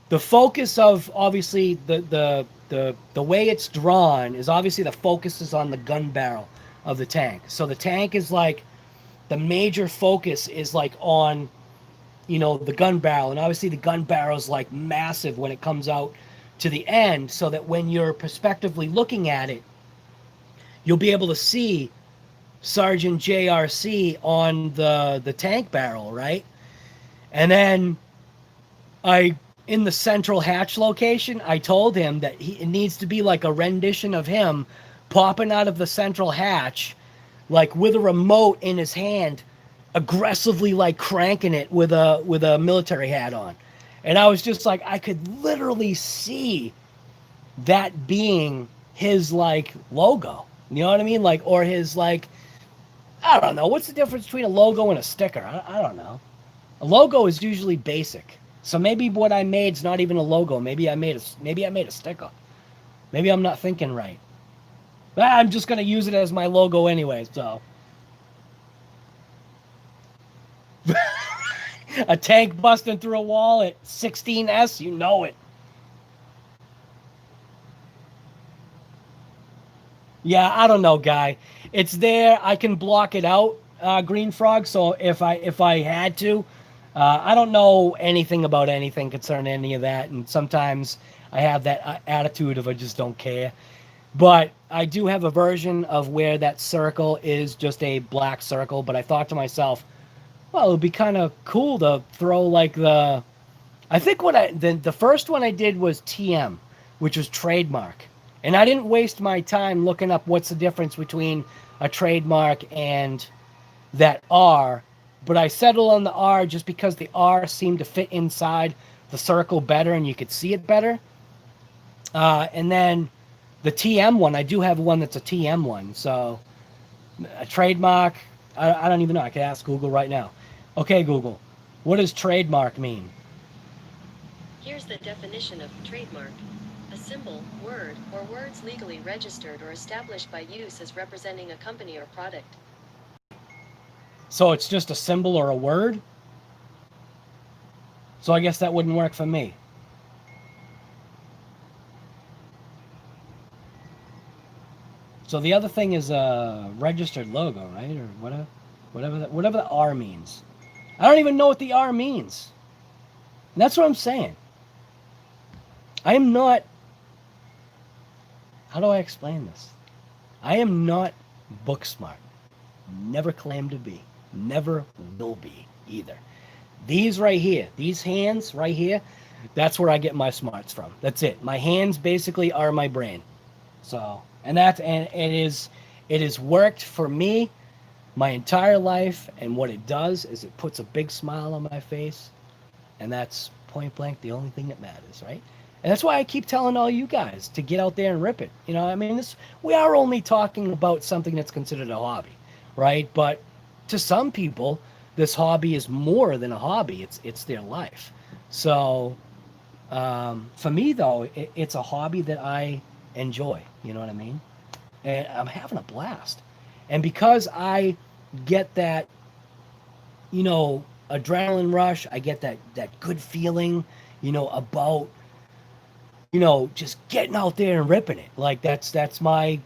the focus of obviously the way it's drawn is obviously the focus is on the gun barrel of the tank. So the tank is like the major focus is like on, you know, the gun barrel, and obviously the gun barrel is like massive when it comes out to the end, so that when you're prospectively looking at it, you'll be able to see Sergeant JRC on the tank barrel, right? And then in the central hatch location, I told him that it needs to be like a rendition of him popping out of the central hatch, like with a remote in his hand, aggressively like cranking it with a military hat on. And I was just like, I could literally see that being his like logo. You know what I mean? Like, or his like, I don't know. What's the difference between a logo and a sticker? I don't know. A logo is usually basic. So maybe what I made is not even a logo. Maybe I made a sticker. Maybe I'm not thinking right. But I'm just gonna use it as my logo anyway. So a tank busting through a wall at 16S, you know it. Yeah, I don't know, guy. It's there. I can block it out, Green Frog. So if I had to, I don't know anything about anything concerning any of that, and sometimes I have that attitude of I just don't care. But I do have a version of where that circle is just a black circle. But I thought to myself, well, it would be kind of cool to throw like the. I think what the first one I did was TM, which was trademark. And I didn't waste my time looking up what's the difference between a trademark and that R, but I settled on the R just because the R seemed to fit inside the circle better and you could see it better. And then the TM one, I do have one that's a TM one. So a trademark, I don't even know. I can ask Google right now. Okay, Google, what does trademark mean? Here's the definition of trademark. A symbol, word, or words legally registered or established by use as representing a company or product. So it's just a symbol or a word? So I guess that wouldn't work for me. So the other thing is a registered logo, right? Or whatever the R means. I don't even know what the R means. And that's what I'm saying. I am not, how do I explain this? I am not book smart. Never claimed to be. Never will be either. These right here, these hands right here, that's where I get my smarts from. That's it. My hands basically are my brain. So, and it has worked for me my entire life. And what it does is it puts a big smile on my face. And that's point blank the only thing that matters, right? And that's why I keep telling all you guys to get out there and rip it. You know, I mean, we are only talking about something that's considered a hobby, right? But to some people, this hobby is more than a hobby. It's their life. So for me, though, it's a hobby that I enjoy. You know what I mean? And I'm having a blast. And because I get that, you know, adrenaline rush, I get that good feeling, you know, about, you know, just getting out there and ripping it. Like that's my,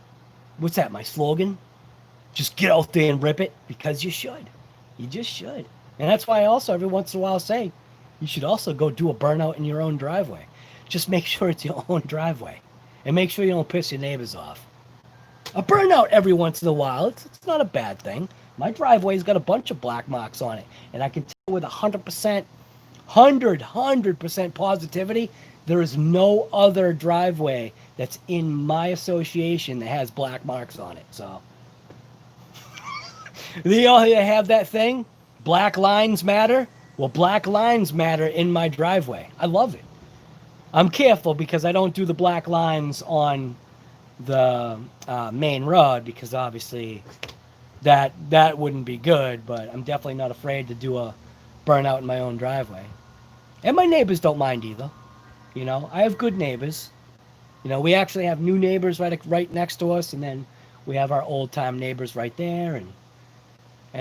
what's that, my slogan? Just get out there and rip it, because you should. You just should. And that's why I also every once in a while say, you should also go do a burnout in your own driveway. Just make sure it's your own driveway. And make sure you don't piss your neighbors off. A burnout every once in a while, it's not a bad thing. My driveway's got a bunch of black marks on it. And I can tell with 100% positivity, there is no other driveway that's in my association that has black marks on it. So, they all have that thing, black lines matter. Well, black lines matter in my driveway. I love it. I'm careful because I don't do the black lines on the main road, because obviously that wouldn't be good, but I'm definitely not afraid to do a burnout in my own driveway. And my neighbors don't mind either. You know, I have good neighbors. You know, we actually have new neighbors right next to us, and then we have our old time neighbors right there, and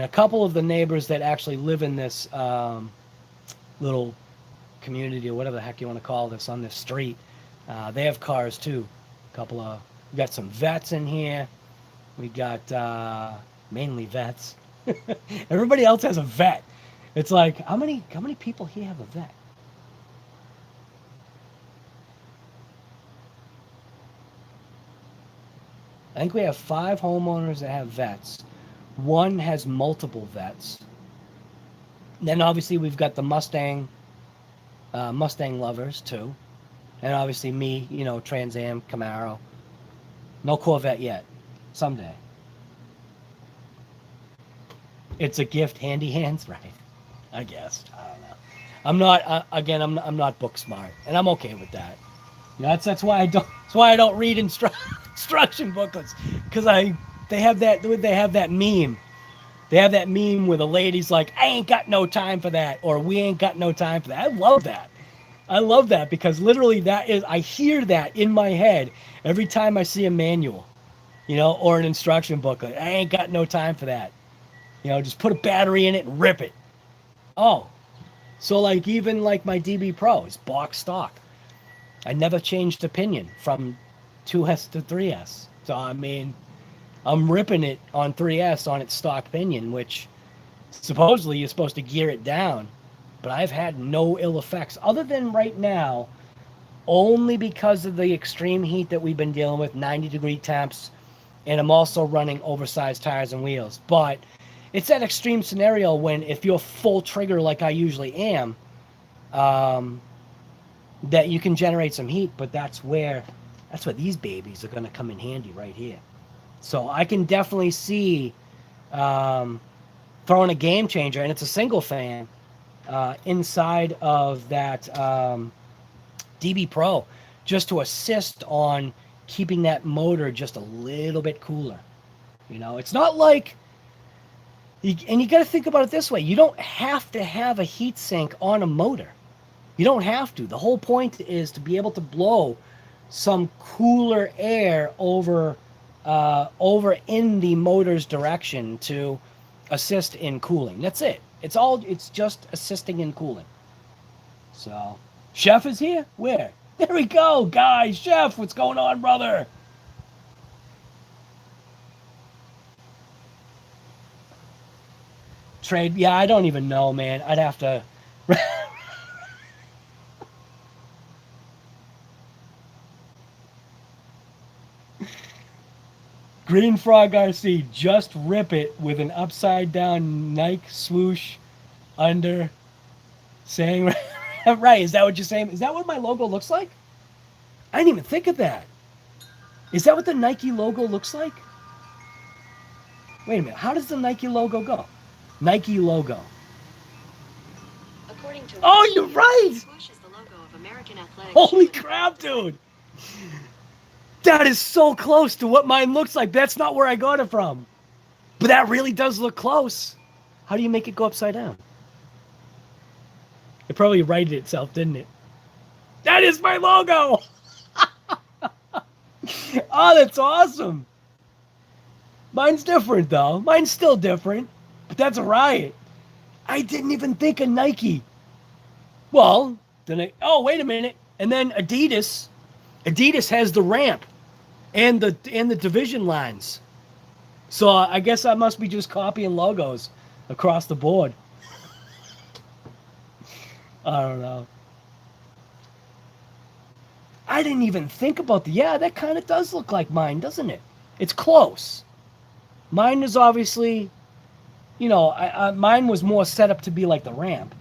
a couple of the neighbors that actually live in this little community, or whatever the heck you want to call this, on this street, they have cars too. We got some vets in here. We got mainly vets. Everybody else has a vet. It's like, how many people here have a vet? I think we have 5 homeowners that have vets. One has multiple vets. Then obviously we've got the Mustang lovers too. And obviously me, you know, Trans Am, Camaro. No Corvette yet. Someday. It's a gift, handy hands, right? I guess. I don't know. I'm not. Again, I'm not book smart, and I'm okay with that. You know, that's why I don't. That's why I don't read instruction booklets, because they have that meme. They have that meme where the lady's like, I ain't got no time for that, or we ain't got no time for that. I love that. I love that, because literally I hear that in my head every time I see a manual, you know, or an instruction booklet. I ain't got no time for that. You know, just put a battery in it and rip it. Oh, so like even like my DB Pro is box stock. I never changed opinion from 2S to 3S. So I mean, I'm ripping it on 3S on its stock pinion, which supposedly you're supposed to gear it down. But I've had no ill effects, other than right now, only because of the extreme heat that we've been dealing with, 90-degree temps, and I'm also running oversized tires and wheels. But it's that extreme scenario when, if you're full trigger like I usually am, that you can generate some heat. But that's where these babies are going to come in handy right here. So I can definitely see throwing a game changer, and it's a single fan, inside of that DB Pro, just to assist on keeping that motor just a little bit cooler. You know, it's not like, and you got to think about it this way, you don't have to have a heat sink on a motor. You don't have to. The whole point is to be able to blow some cooler air over in the motor's direction to assist in cooling. That's it. It's just assisting in cooling. So, Chef is here? Where? There we go, guys. Chef, what's going on, brother? trade. Yeah, I don't even know, man. I'd have to. Green Frog RC, just rip it with an upside down Nike swoosh under saying right. Is that what you're saying? Is that what my logo looks like? I didn't even think of that. Is that what the Nike logo looks like? Wait a minute. How does the Nike logo go? Nike logo. According to Oh, you're Wikipedia, right! swoosh is the logo of American Athletic Holy Shoe. crap, dude! That is so close to what mine looks like. That's not where I got it from. But that really does look close. How do you make it go upside down? It probably righted itself, didn't it? That is my logo! Oh, that's awesome. Mine's different, though. Mine's still different. But that's a riot. I didn't even think of Nike. Well, then oh, wait a minute. And then Adidas. Adidas has the ramp and the division lines. So I guess I must be just copying logos across the board. I don't know. I didn't even think about yeah, that kind of does look like mine, doesn't it? It's close. Mine is obviously, you know, mine was more set up to be like the ramp.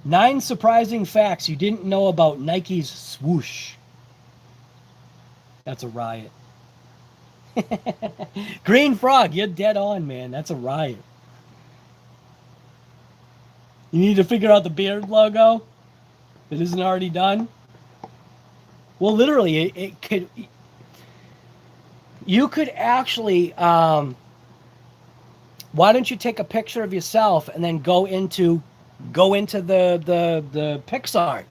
Nine surprising facts you didn't know about Nike's swoosh. That's a riot. Green Frog, you're dead on, man. That's a riot. You need to figure out the beard logo that isn't already done. Well, literally, it could. You could actually. Why don't you take a picture of yourself and then go into the PixArt,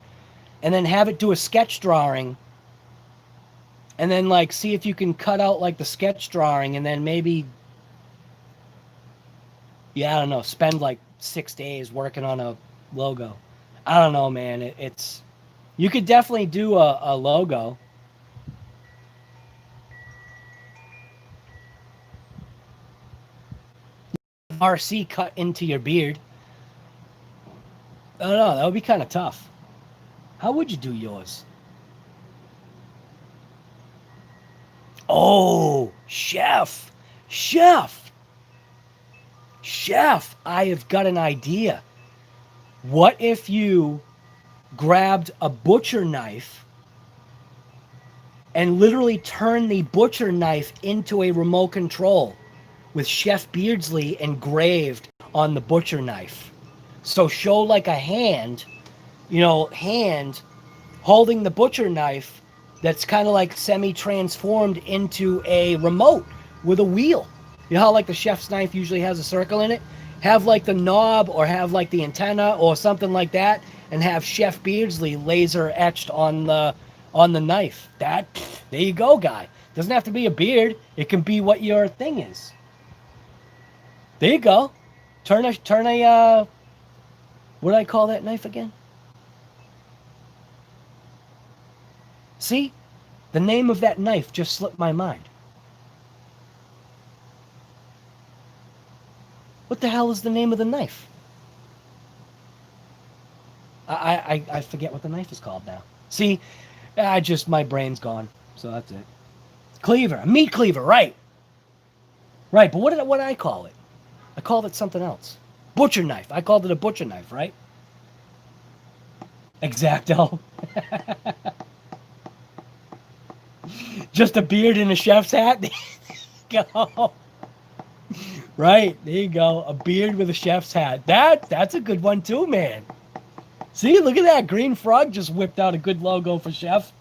and then have it do a sketch drawing, and then like see if you can cut out like the sketch drawing, and then maybe, yeah, I don't know, spend like 6 days working on a logo. I don't know, man. It's you could definitely do a logo. RC cut into your beard. I don't know. That would be kind of tough. How would you do yours? Oh, chef. I have got an idea. What if you grabbed a butcher knife and literally turned the butcher knife into a remote control with Chef Beardsley engraved on the butcher knife? So show like a hand, you know, hand holding the butcher knife that's kind of like semi-transformed into a remote with a wheel. You know how like the chef's knife usually has a circle in it? Have like the knob or have like the antenna or something like that, and have Chef Beardsley laser etched on the knife. There you go, guy. Doesn't have to be a beard. It can be what your thing is. There you go. Turn a what do I call that knife again? See? The name of that knife just slipped my mind. What the hell is the name of the knife? I forget what the knife is called now. See? My brain's gone. So that's it. Cleaver. A meat cleaver, right. Right, but what did I call it? I called it something else. Butcher knife. I called it a butcher knife, right? Exacto. Just a beard and a chef's hat? There you go. Right, there you go. A beard with a chef's hat. That's a good one too, man. See, look at that. Green Frog just whipped out a good logo for Chef.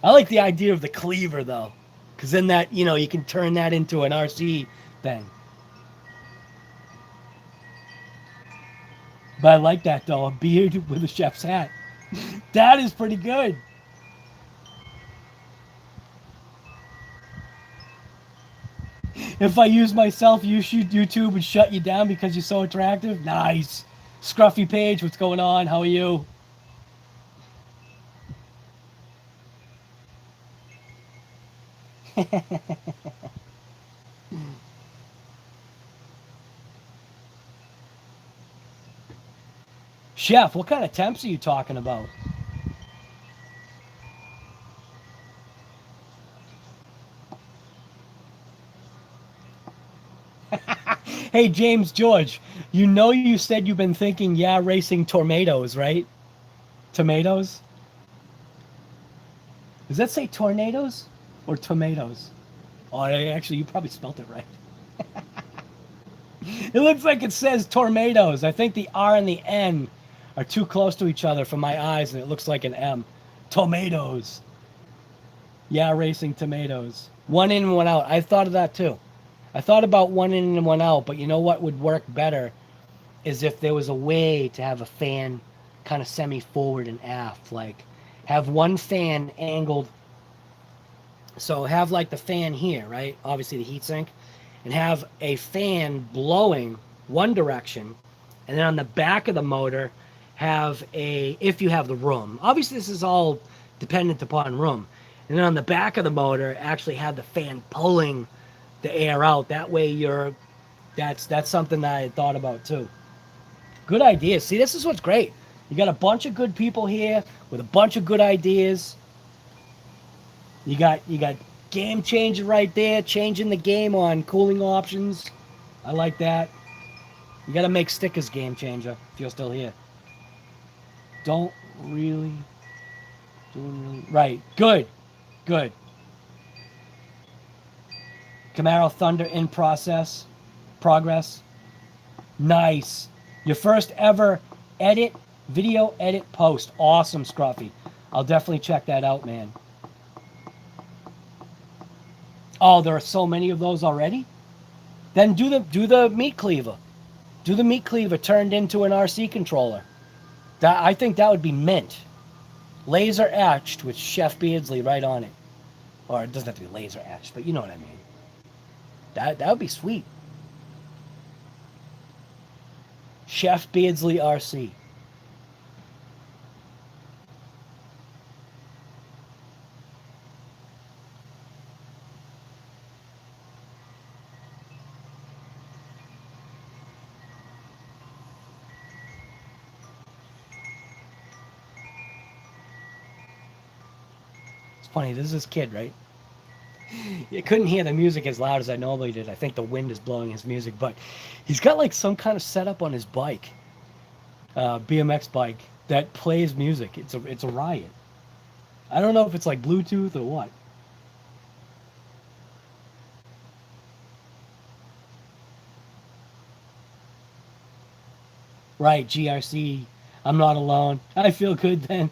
I like the idea of the cleaver, though. Because then that, you know, you can turn that into an RC thing. But I like that, though. A beard with a chef's hat. That is pretty good. If I use myself, you shoot YouTube and shut you down because you're so attractive? Nice. Scruffy Page, what's going on? How are you? Chef, what kind of temps are you talking about? Hey, James George, you know you said you've been thinking, yeah, racing tornadoes, right? Tomatoes? Does that say tornadoes or tomatoes? Oh, actually, you probably spelt it right. It looks like it says tornadoes. I think the R and the N are too close to each other for my eyes, and it looks like an M. Tomatoes. Yeah, racing tomatoes. One in, one out. I thought of that too. I thought about one in and one out, but you know what would work better is if there was a way to have a fan kind of semi-forward and aft. Like, have one fan angled. So have like the fan here, right? Obviously the heatsink. And have a fan blowing one direction. And then on the back of the motor, have a, if you have the room. Obviously this is all dependent upon room. And then on the back of the motor, actually have the fan pulling the air out. That way you're, that's something that I had thought about too. Good ideas. See, this is what's great. You got a bunch of good people here with a bunch of good ideas. You got game changer right there, changing the game on cooling options. I like that. You got to make stickers game changer if you're still here. Don't really, right. Good. Camaro Thunder in progress. Nice. Your first ever video edit post. Awesome, Scruffy. I'll definitely check that out, man. Oh, there are so many of those already? Then do the meat cleaver. Do the meat cleaver turned into an RC controller. I think that would be mint. Laser etched with Chef Beardsley right on it. Or it doesn't have to be laser etched, but you know what I mean. That would be sweet. Chef Beardsley RC. Funny, this is this kid, right? You couldn't hear the music as loud as I normally did. I think the wind is blowing his music, but he's got like some kind of setup on his bike, BMX bike, that plays music. It's a riot. I don't know if it's like Bluetooth or what. Right, GRC. I'm not alone. I feel good then.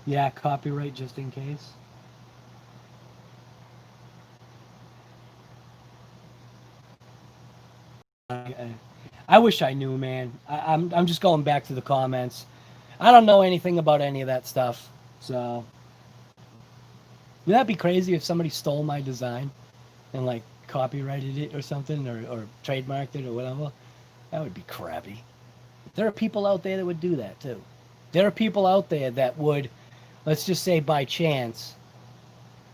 Yeah, copyright just in case. I wish I knew, man. I'm just going back to the comments. I don't know anything about any of that stuff. So, would that be crazy if somebody stole my design and like copyrighted it or something, or trademarked it or whatever? That would be crappy. There are people out there that would do that too. There are people out there that would, let's just say by chance,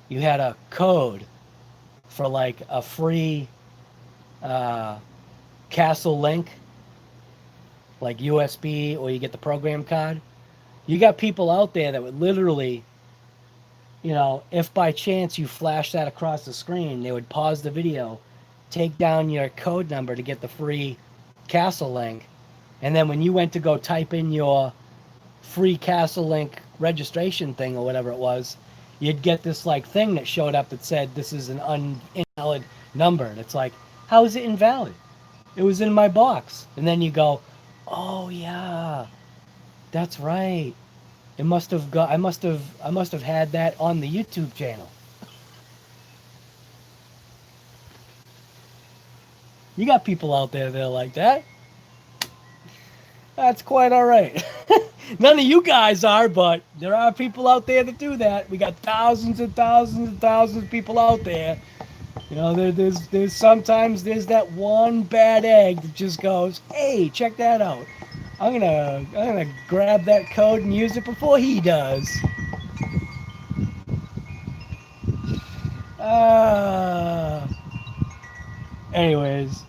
you had a code for like a free Castle link, like USB, or you get the program card. You got people out there that would literally, you know, if by chance you flash that across the screen, they would pause the video, take down your code number to get the free Castle link, and then when you went to go type in your free Castle link registration thing or whatever it was, you'd get this like thing that showed up that said this is an invalid number, and it's like, how is it invalid? It was in my box. And then you go, oh yeah, that's right. It must have got, I must have had that on the YouTube channel. You got people out there that are like that. That's quite all right. None of you guys are, but there are people out there that do that. We got thousands and thousands and thousands of people out there You know, there's sometimes there's that one bad egg that just goes, hey, check that out. I'm gonna grab that code and use it before he does. Uh, anyways,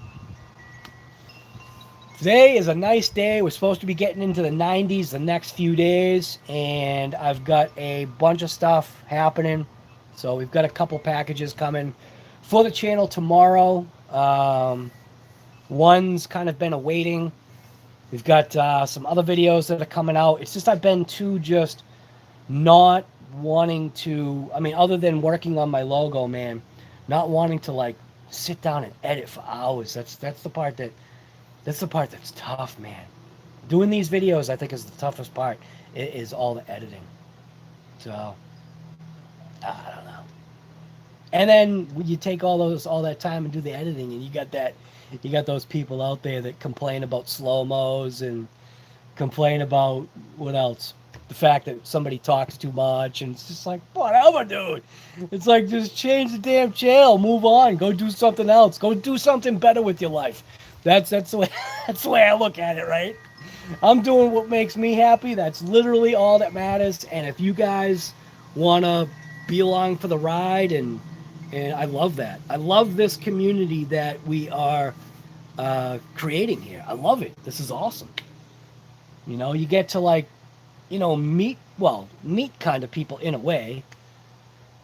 today is a nice day. We're supposed to be getting into the 90s the next few days, and I've got a bunch of stuff happening. So we've got a couple packages coming for the channel tomorrow. One's kind of been awaiting. We've got some other videos that are coming out. It's just I've been too just not wanting to, I mean, other than working on my logo, man, not wanting to like sit down and edit for hours. That's the part that's tough, man. Doing these videos, I think, is the toughest part. It is all the editing. So I don't know. And then when you take all that time and do the editing, and you got those people out there that complain about slow-mos and complain about what else? The fact that somebody talks too much, and it's just like, whatever, dude. It's like, just change the damn channel, move on, go do something else, go do something better with your life. That's the way that's the way I look at it, right? I'm doing what makes me happy. That's literally all that matters. And if you guys wanna be along for the ride, and I love that. I love this community that we are creating here. I love it. This is awesome. You know, you get to like, you know, meet kind of people in a way,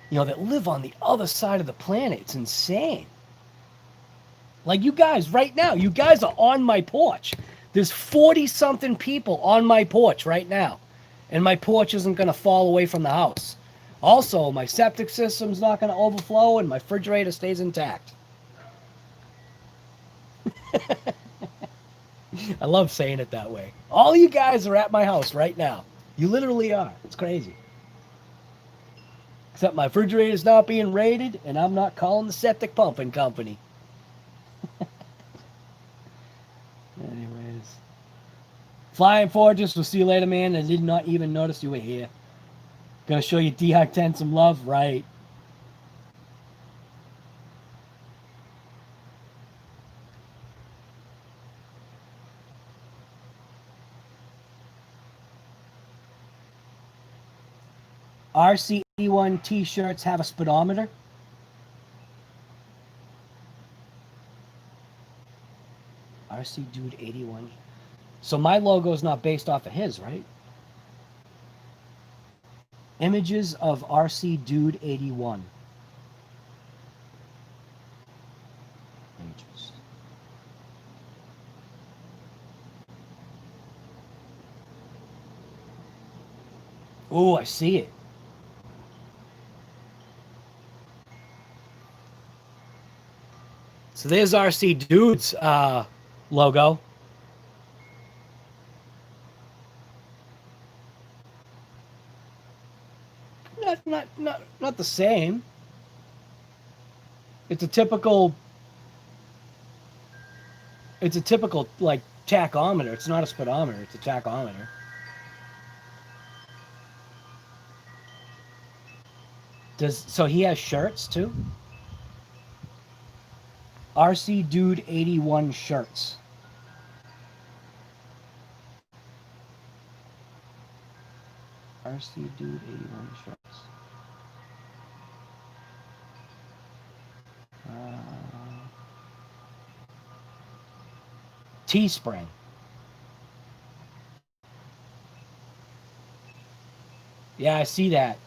you know, that live on the other side of the planet. It's insane. Like you guys right now, you guys are on my porch. There's 40 something people on my porch right now. And my porch isn't going to fall away from the house. Also, my septic system's not going to overflow and my refrigerator stays intact. I love saying it that way. All you guys are at my house right now. You literally are. It's crazy. Except my refrigerator's not being raided, and I'm not calling the septic pumping company. Anyways. Flying Fortress, we'll see you later, man. I did not even notice you were here. Gonna show you D-Hawk 10 some love? Right. RC81 t-shirts have a speedometer. RC Dude 81. So my logo is not based off of his, right? Images of RC Dude 81. Images. Oh, I see it. So there's RC Dude's logo. Not the same. It's a typical like tachometer. It's not a speedometer, it's a tachometer. So he has shirts too? RC Dude 81 shirts. RC Dude 81 shirts. Teespring. Yeah, I see that.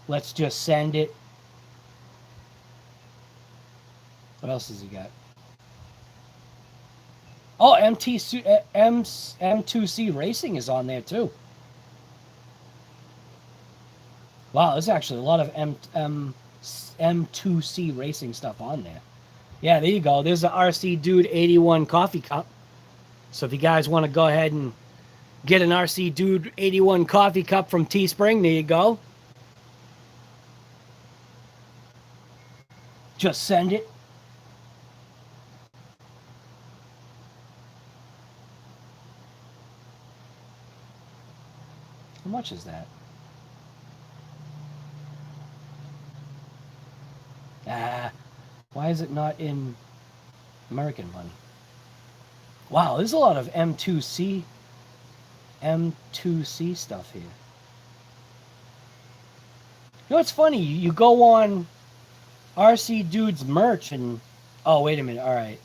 Let's just send it. What else has he got? Oh, M2C Racing is on there too. Wow, there's actually a lot of M2C Racing stuff on there. Yeah, there you go. There's the RC Dude 81 coffee cup. So if you guys want to go ahead and get an RC Dude 81 coffee cup from Teespring, there you go. Just send it. How much is that? Why is it not in American money? Wow, there's a lot of M2C stuff here. You know what's funny? You go on RC Dude's merch and... Oh, wait a minute. All right.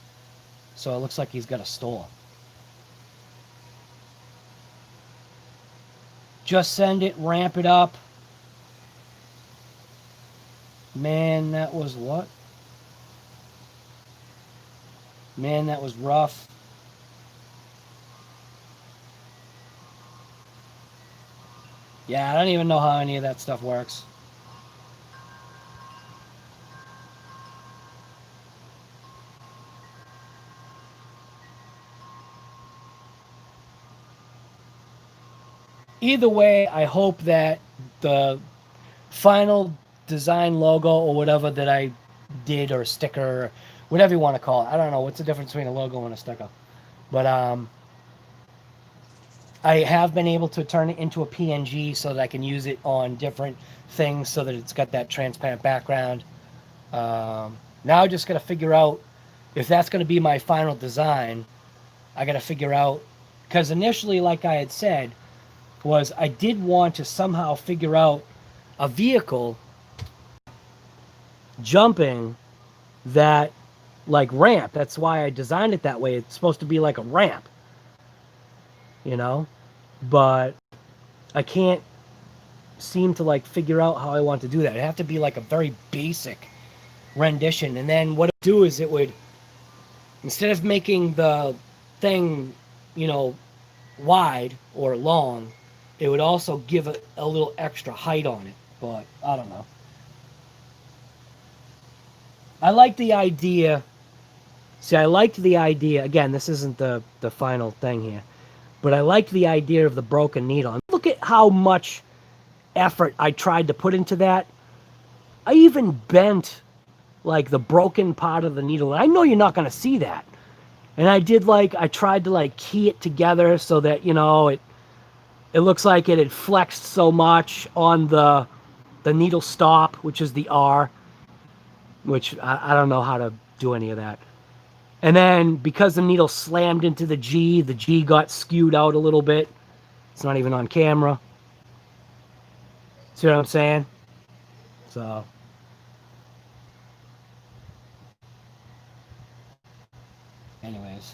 So it looks like he's got a store. Just send it, ramp it up. Man, that was what? Man, that was rough. Yeah, I don't even know how any of that stuff works. Either way, I hope that the final design logo or whatever that I did, or sticker, or whatever you want to call it. I don't know. What's the difference between a logo and a sticker? But I have been able to turn it into a PNG so that I can use it on different things so that it's got that transparent background. Now I just got to figure out if that's going to be my final design. I got to figure out, because initially, like I had said, was I did want to somehow figure out a vehicle jumping that like ramp. That's why I designed it that way. It's supposed to be like a ramp, you know, but I can't seem to like figure out how I want to do that. It'd have to be like a very basic rendition. And then what it would do is it would, instead of making the thing, you know, wide or long, it would also give it a little extra height on it. But I don't know. I like the idea. See, I liked the idea. Again, this isn't the final thing here. But I liked the idea of the broken needle. Look at how much effort I tried to put into that. I even bent like the broken part of the needle. I know you're not going to see that. And I did like, I tried to like key it together so that, you know, it looks like it had flexed so much on the needle stop, which is the R, which I don't know how to do any of that. And then because the needle slammed into the G got skewed out a little bit. It's not even on camera. See what I'm saying? So. Anyways.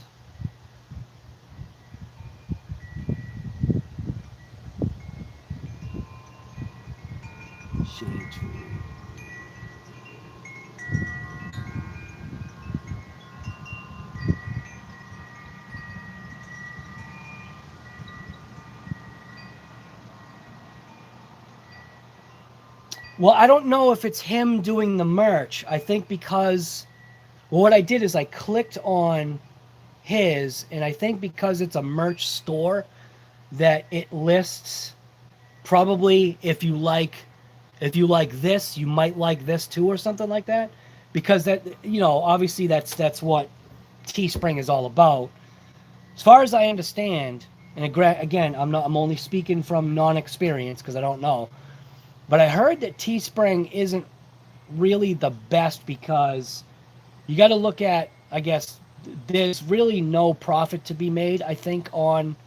Shade tree. Well, I don't know if it's him doing the merch. I think because, well, what I did is I clicked on his, and I think because it's a merch store, that it lists probably if you like this, you might like this too, or something like that. Because that, you know, obviously that's what Teespring is all about. As far as I understand, and again, I'm only speaking from non-experience because I don't know. But I heard that Teespring isn't really the best because you got to look at, I guess, there's really no profit to be made, I think, on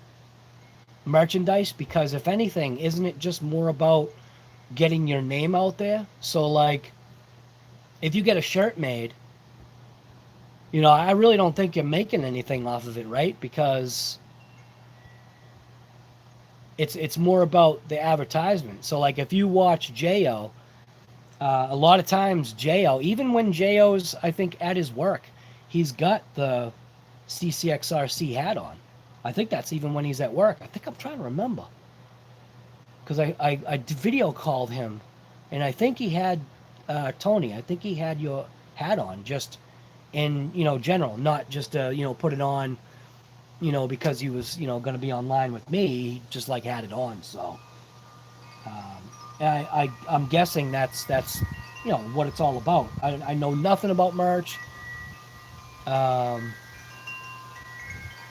merchandise, because if anything, isn't it just more about getting your name out there? So like, if you get a shirt made, you know, I really don't think you're making anything off of it, right? Because it's more about the advertisement. So like if you watch Jo, a lot of times Jo, even when Jo's, I think, at his work, he's got the CCXRC hat on. I think that's even when he's at work. I think I'm trying to remember. Because I video called him, and I think he had, Tony, I think he had your hat on, just in, you know, general, not just, you know, put it on, you know, because he was, you know, going to be online with me. He just like had it on. So I'm guessing that's you know what it's all about. I know nothing about merch.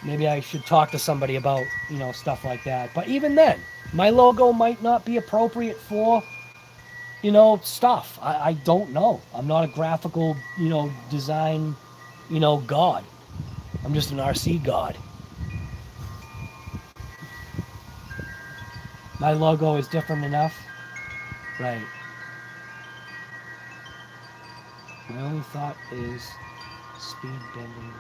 Maybe I should talk to somebody about, you know, stuff like that. But even then, my logo might not be appropriate for stuff. I don't know. I'm not a graphical, design, god. I'm just an RC god. My logo is different enough. Right. My only thought is speed bending.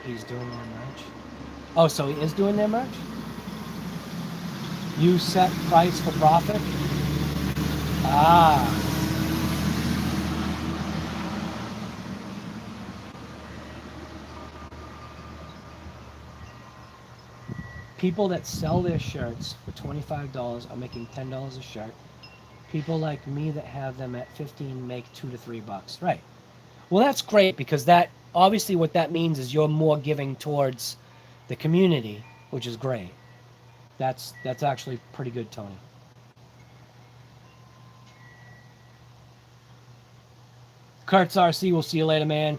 He's doing their merch. Oh, so he is doing their merch? You set price for profit? Ah. People that sell their shirts for $25 are making $10 a shirt. People like me that have them at 15 make $2 to $3. Right. Well, that's great because that obviously what that means is you're more giving towards the community, which is great. That's actually pretty good, Tony. Kurtz RC, we'll see you later, man.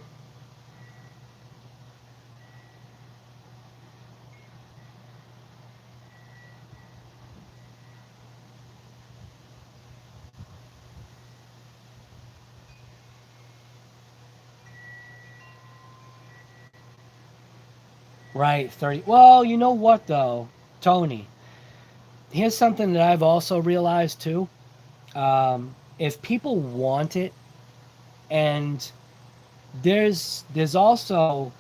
Right, 30. Well, you know what, though, Tony? Here's something that I've also realized, too. If people want it, and there's also,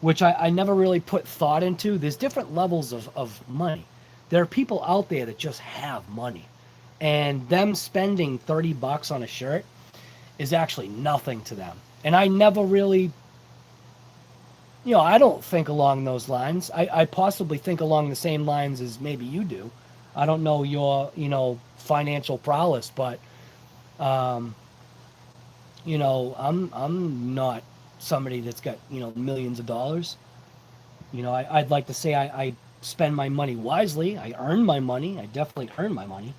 which I never really put thought into, there's different levels of money. There are people out there that just have money. And them spending $30 on a shirt is actually nothing to them. And I never really, I don't think along those lines. I possibly think along the same lines as maybe you do. I don't know your, financial prowess, but, I'm not somebody that's got, millions of dollars. I'd like to say I spend my money wisely. I earn my money. I definitely earn my money,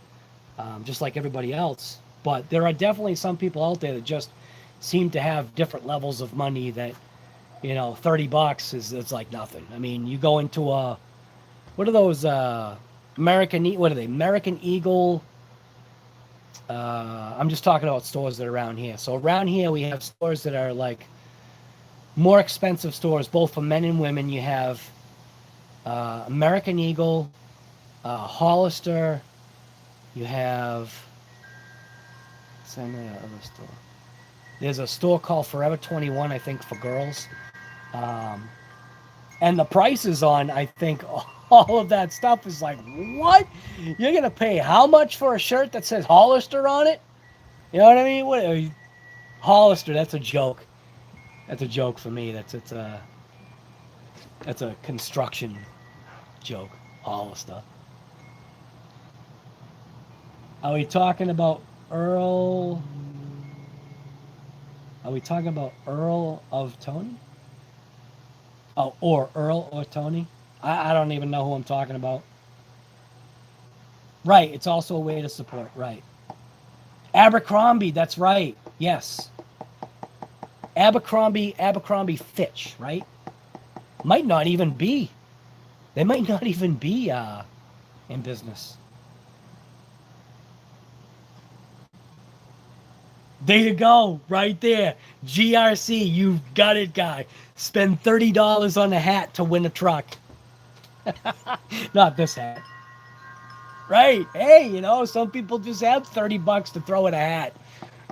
just like everybody else. But there are definitely some people out there that just seem to have different levels of money that, $30 it's like nothing. I mean, you go into what are those, what are they? American Eagle. I'm just talking about stores that are around here. So around here we have stores that are like more expensive stores, both for men and women. You have American Eagle, Hollister. You have some other store. There's a store called Forever 21, I think, for girls. And the prices on, I think, all of that stuff is like, what? You're going to pay how much for a shirt that says Hollister on it? You know what I mean? What, Hollister, that's a joke. That's a joke for me. That's a construction joke. Hollister. Are we talking about Earl? Are we talking about Earl of Tony? Oh, or Earl or Tony? I don't even know who I'm talking about. Right, it's also a way to support, right. Abercrombie, that's right. Yes. Abercrombie Fitch, right? Might not even be. They might not even be in business. There you go, right there. GRC, you've got it, guy. Spend $30 on a hat to win a truck. Not this hat. Right. Hey, some people just have $30 to throw in a hat.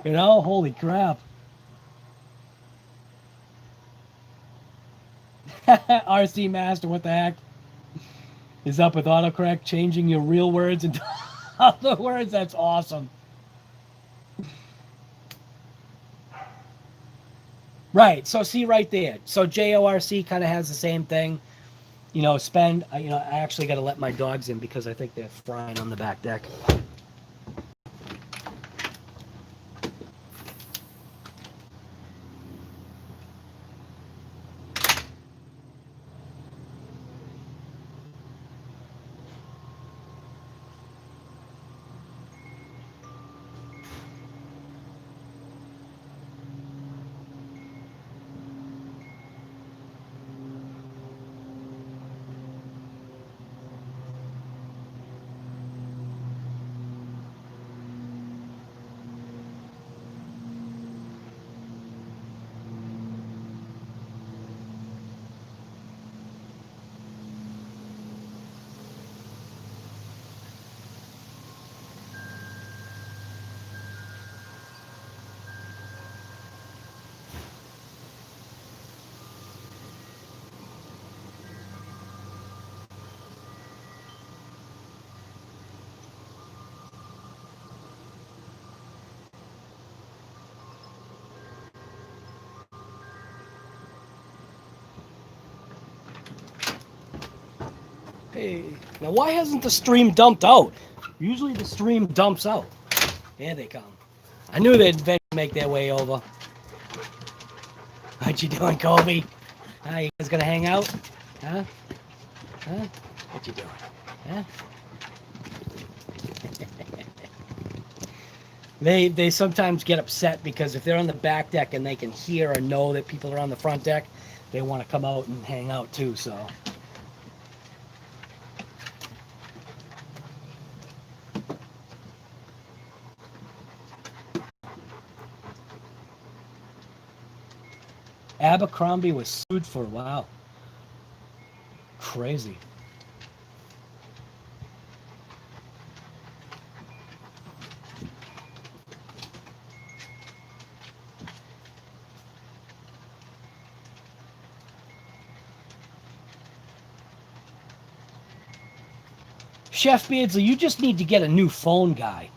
Holy crap. RC Master, what the heck? Is up with autocorrect, changing your real words into other words? That's awesome. Right. So see right there. So JORC kind of has the same thing. Spend, I actually got to let my dogs in because I think they're frying on the back deck. Hey, now why hasn't the stream dumped out? Usually the stream dumps out. Here they come. I knew they'd eventually make their way over. What you doing, Kobe? You guys gonna hang out? Huh? Huh? What you doing? Huh? They sometimes get upset because if they're on the back deck and they can hear or know that people are on the front deck, they want to come out and hang out too, so. Abercrombie was sued for, wow. Crazy. Chef Beardsley, you just need to get a new phone, guy.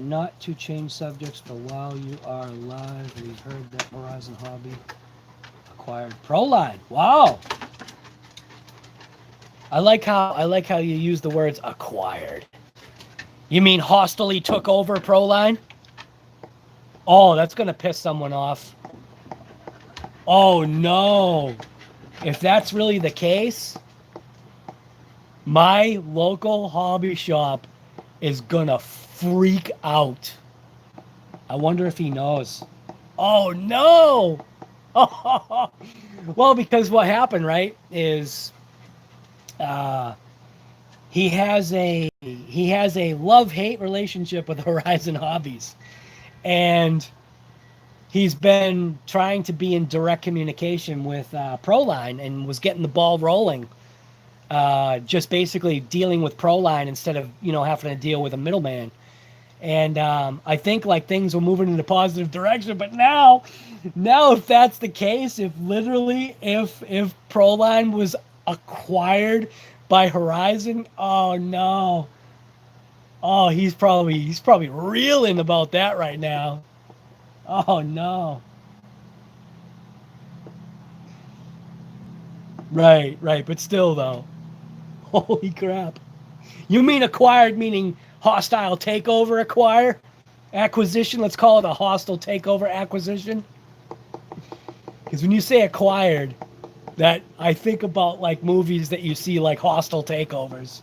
Not to change subjects, but while you are live, we heard that Horizon Hobby acquired Proline. Wow. I like how you use the words acquired. You mean hostily took over Proline? Oh, that's gonna piss someone off. Oh no. If that's really the case, my local hobby shop is gonna freak out. I wonder if he knows. Oh no! Well, because what happened, right, is he has a love-hate relationship with Horizon Hobbies, and he's been trying to be in direct communication with Proline and was getting the ball rolling. Just basically dealing with Proline instead of having to deal with a middleman. And I think like things were moving in a positive direction, but now if that's the case, if Proline was acquired by Horizon, oh no, oh he's probably reeling about that right now. Oh no. Right, but still though, holy crap. You mean acquired meaning hostile takeover acquisition? Let's call it a hostile takeover acquisition. Because when you say acquired, that I think about like movies that you see like hostile takeovers.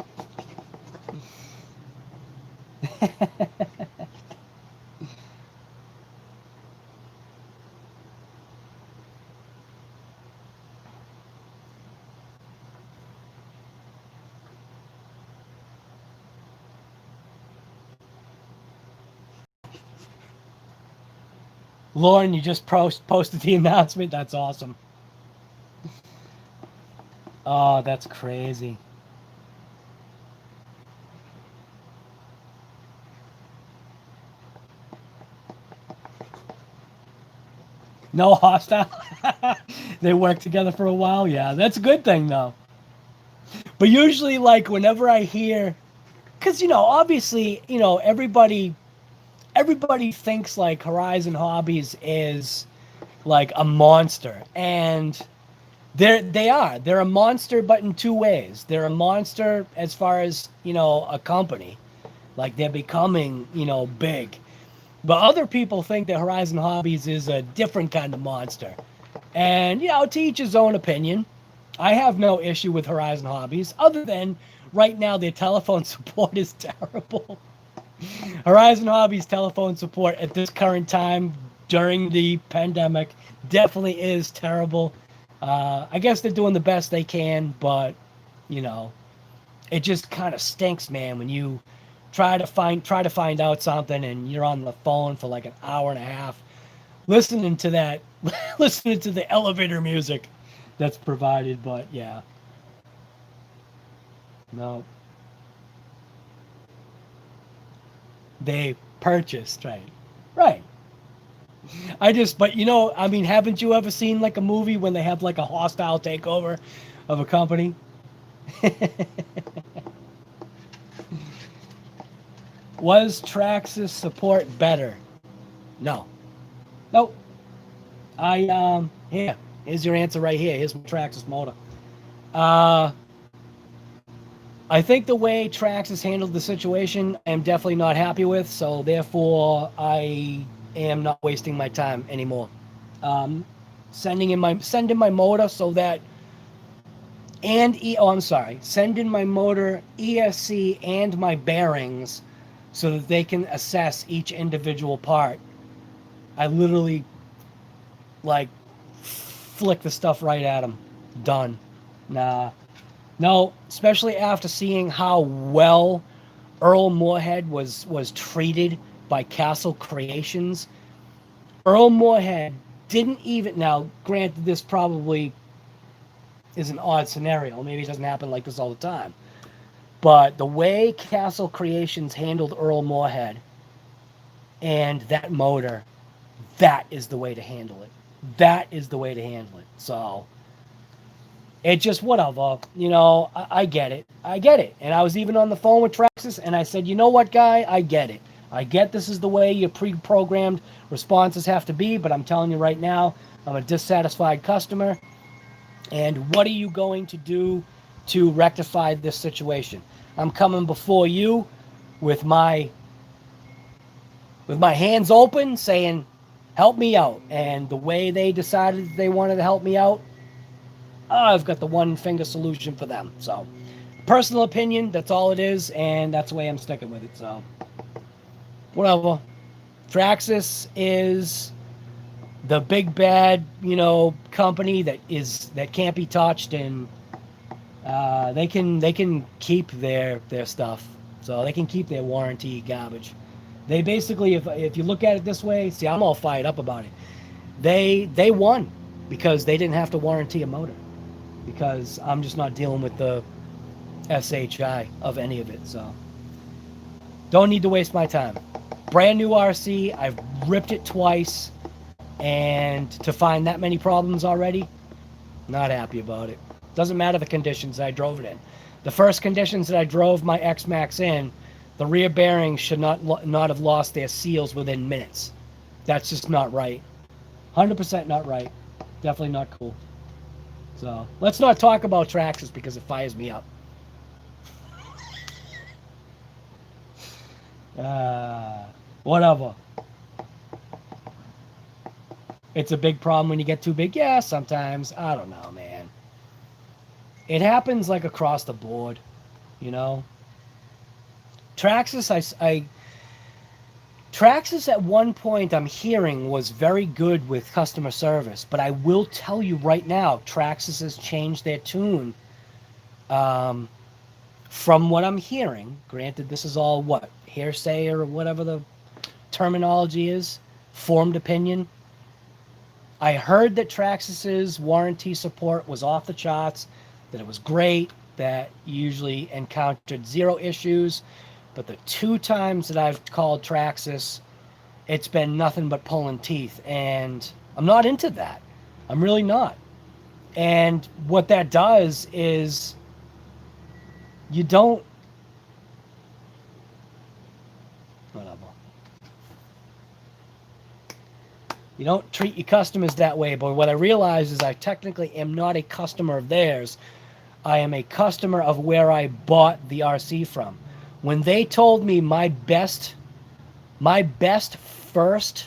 Lauren, you just posted the announcement. That's awesome. Oh, that's crazy. No hostile. They work together for a while. Yeah, that's a good thing though. But usually, like whenever I hear, because obviously, everybody thinks like Horizon Hobbies is like a monster, and they're a monster, but in two ways. They're a monster as far as a company, like they're becoming big, but other people think that Horizon Hobbies is a different kind of monster, and to each his own opinion. I have no issue with Horizon Hobbies other than right now their telephone support is terrible. Horizon Hobbies telephone support at this current time during the pandemic definitely is terrible. I guess they're doing the best they can, but it just kind of stinks, man, when you try to find out something and you're on the phone for like an hour and a half listening to the elevator music that's provided. But yeah, no, they purchased, right. But I mean, haven't you ever seen like a movie when they have like a hostile takeover of a company? Was Traxxas support better? No. Nope. Here's your answer right here. Here's my Traxxas motor. I think the way Traxxas handled the situation, I am definitely not happy with. So therefore, I am not wasting my time anymore. Sending my motor so that, send in my motor, ESC, and my bearings so that they can assess each individual part. I literally like flick the stuff right at them. Done. Nah. No, especially after seeing how well Earl Moorhead was treated by Castle Creations. Earl Moorhead didn't even, now granted this probably is an odd scenario, maybe it doesn't happen like this all the time, but the way Castle Creations handled Earl Moorhead and that motor, that is the way to handle it. That is the way to handle it. So it just, whatever, you know, I get it. I get it. And I was even on the phone with Traxxas, and I said, you know what, guy? I get it. I get this is the way your pre-programmed responses have to be, but I'm telling you right now, I'm a dissatisfied customer. And what are you going to do to rectify this situation? I'm coming before you with my hands open saying, help me out. And the way they decided they wanted to help me out, I've got the one finger solution for them. So, personal opinion, that's all it is, and that's the way I'm sticking with it. So, whatever. Traxxas is the big bad, you know, company that can't be touched, and they can keep their stuff. So they can keep their warranty garbage. They basically, if you look at it this way, see, I'm all fired up about it. They won because they didn't have to warranty a motor. Because I'm just not dealing with the SHI of any of it. So don't need to waste my time. Brand new RC, I've ripped it twice, and to find that many problems already, not happy about it. Doesn't matter the conditions I drove it in. The first conditions that I drove my XMAXX in, the rear bearings should not have lost their seals within minutes. That's just not right. 100% not right. Definitely not cool. So let's not talk about Traxxas because it fires me up. Whatever. It's a big problem when you get too big. Yeah, sometimes. I don't know, man. It happens like across the board, you know. Traxxas, Traxxas at one point I'm hearing was very good with customer service, but I will tell you right now, Traxxas has changed their tune. From what I'm hearing, granted this is all what, hearsay or whatever the terminology is, formed opinion. I heard that Traxxas's warranty support was off the charts, that it was great, that you usually encountered zero issues. But the 2 times that I've called Traxxas, it's been nothing but pulling teeth. And I'm not into that. I'm really not. And what that does is you don't... Whatever. You don't treat your customers that way. But what I realize is I technically am not a customer of theirs. I am a customer of where I bought the RC from. When they told me my best first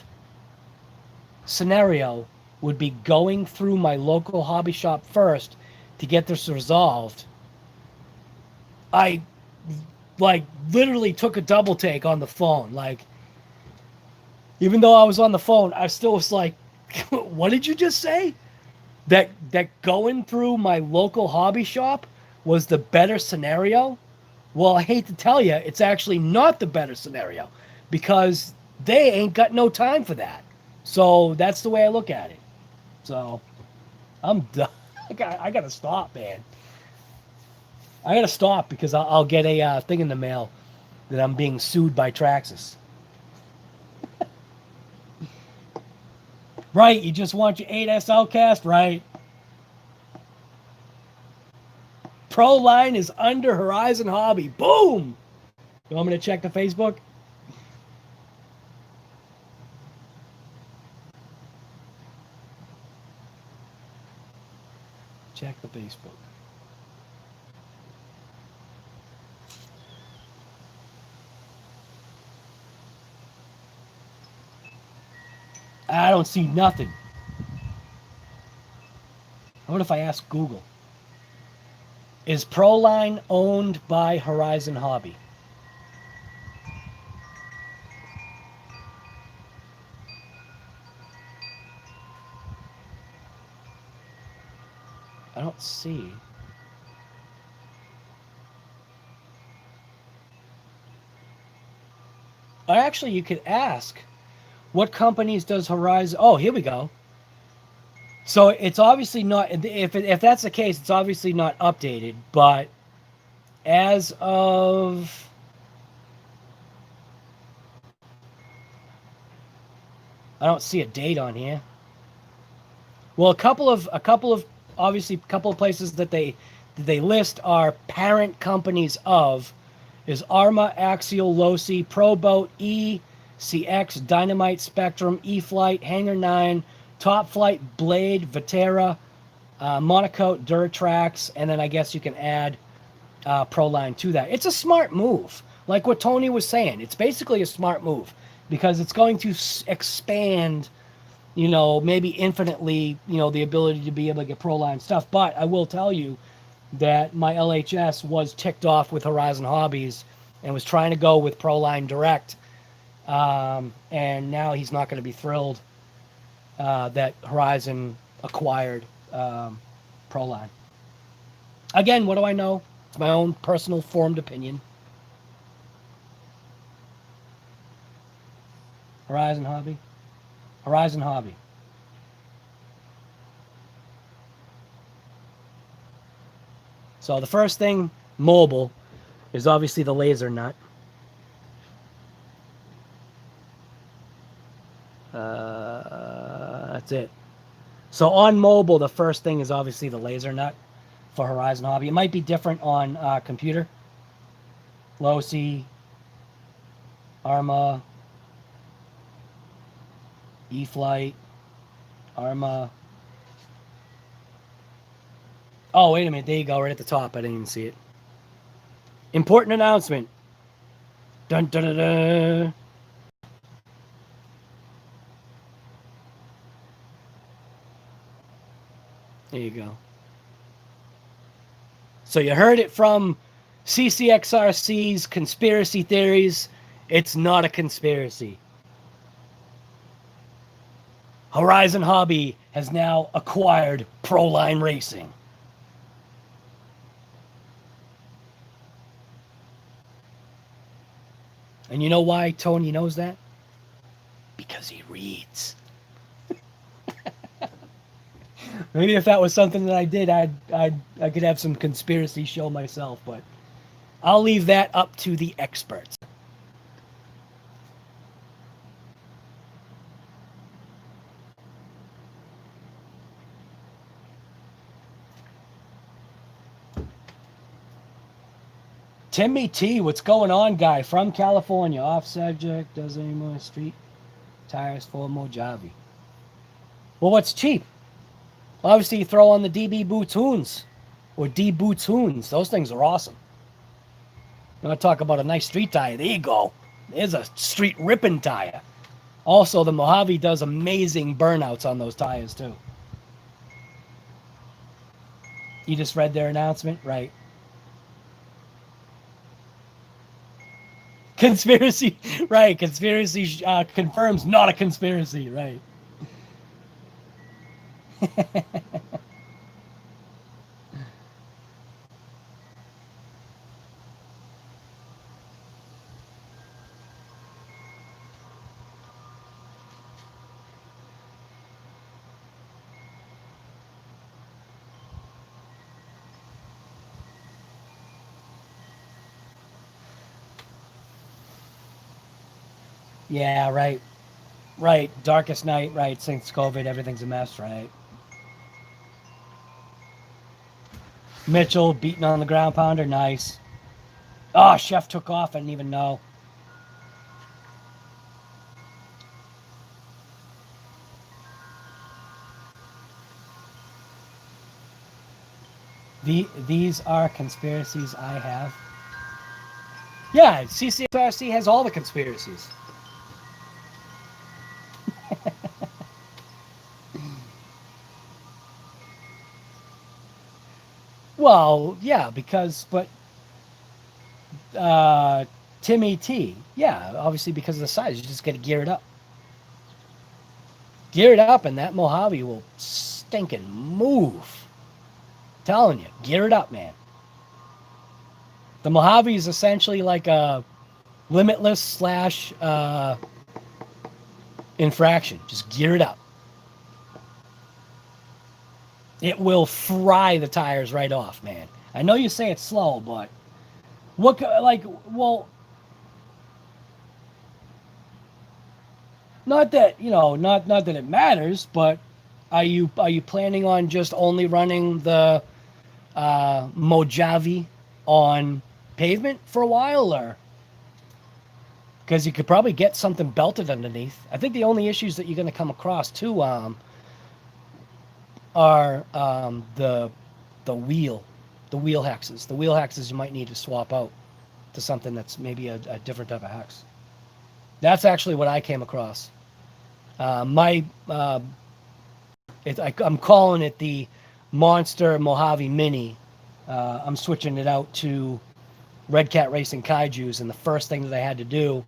scenario would be going through my local hobby shop first to get this resolved, I like literally took a double take on the phone. Like, even though I was on the phone, I still was like, what did you just say? That going through my local hobby shop was the better scenario? Well, I hate to tell you, it's actually not the better scenario because they ain't got no time for that. So that's the way I look at it. So I'm done. I gotta stop, man. I gotta stop because I'll get a thing in the mail that I'm being sued by Traxxas. Right, you just want your 8S Outcast, right? Pro line is under Horizon Hobby. Boom! You want me to check the Facebook? Check the Facebook. I don't see nothing. What if I ask Google? Is Proline owned by Horizon Hobby? I don't see. Or actually, you could ask, what companies does Horizon... Oh, here we go. So it's obviously not... If that's the case, it's obviously not updated. But as of... I don't see a date on here. Well, a couple of obviously a couple of places that they list are parent companies of is ARRMA, Axial, LOSI, ProBoat, CX, Dynamite, Spectrum, E-Flight, Hangar 9, Top Flight, Blade, Vatera, Monaco, Duratrax, and then I guess you can add Proline to that. It's a smart move. Like what Tony was saying, it's basically a smart move because it's going to expand, you know, maybe infinitely, you know, the ability to be able to get Proline stuff. But I will tell you that my LHS was ticked off with Horizon Hobbies and was trying to go with Proline Direct. And now he's not going to be thrilled that Horizon acquired Proline. Again, what do I know? It's my own personal formed opinion. Horizon Hobby. Horizon Hobby. So the first thing, mobile, is obviously the laser nut. That's it. So on mobile, the first thing is obviously the laser nut for Horizon Hobby. It might be different on computer. LOSI, ARRMA, E-Flight, ARRMA. Oh, wait a minute. There you go, right at the top. I didn't even see it. Important announcement. Dun dun dun dun. There you go. So you heard it from CCXRC's Conspiracy Theories. It's not a conspiracy. Horizon Hobby has now acquired Proline Racing. And you know why Tony knows that? Because he reads. Maybe if that was something that I did, I could have some conspiracy show myself, but I'll leave that up to the experts. Timmy T, what's going on, guy? From California. Off subject, does any more street tires for Mo-ja-vee? Well, what's cheap? Obviously, you throw on the DB Bootoons or D Bootoons. Those things are awesome. You want to talk about a nice street tire? There you go. There's a street ripping tire. Also, the Mojave does amazing burnouts on those tires, too. You just read their announcement? Right. Conspiracy. Right. Conspiracy confirms not a conspiracy. Right. Yeah, right. Right. Darkest night, right. Since COVID, everything's a mess, right. Mitchell beating on the ground pounder, nice. Oh, Chef took off, I didn't even know. These are conspiracies I have. Yeah, CCRC has all the conspiracies. Well, yeah, but Timmy T, yeah, obviously because of the size, you just got to gear it up. Gear it up, and that Mojave will stinking move. Telling you, gear it up, man. The Mojave is essentially like a limitless slash infraction. Just gear it up. It will fry the tires right off, man. I know you say it's slow, but what, like, well, not that, you know, not that it matters, but are you planning on just only running the Mo-ja-vee on pavement for a while, or because you could probably get something belted underneath? I think the only issues that you're going to come across too are the wheel hexes. The wheel hexes you might need to swap out to something that's maybe a different type of hex. That's actually what I came across. I'm calling it the Monster Mojave Mini. I'm switching it out to Redcat Racing Kaijus, and the first thing that I had to do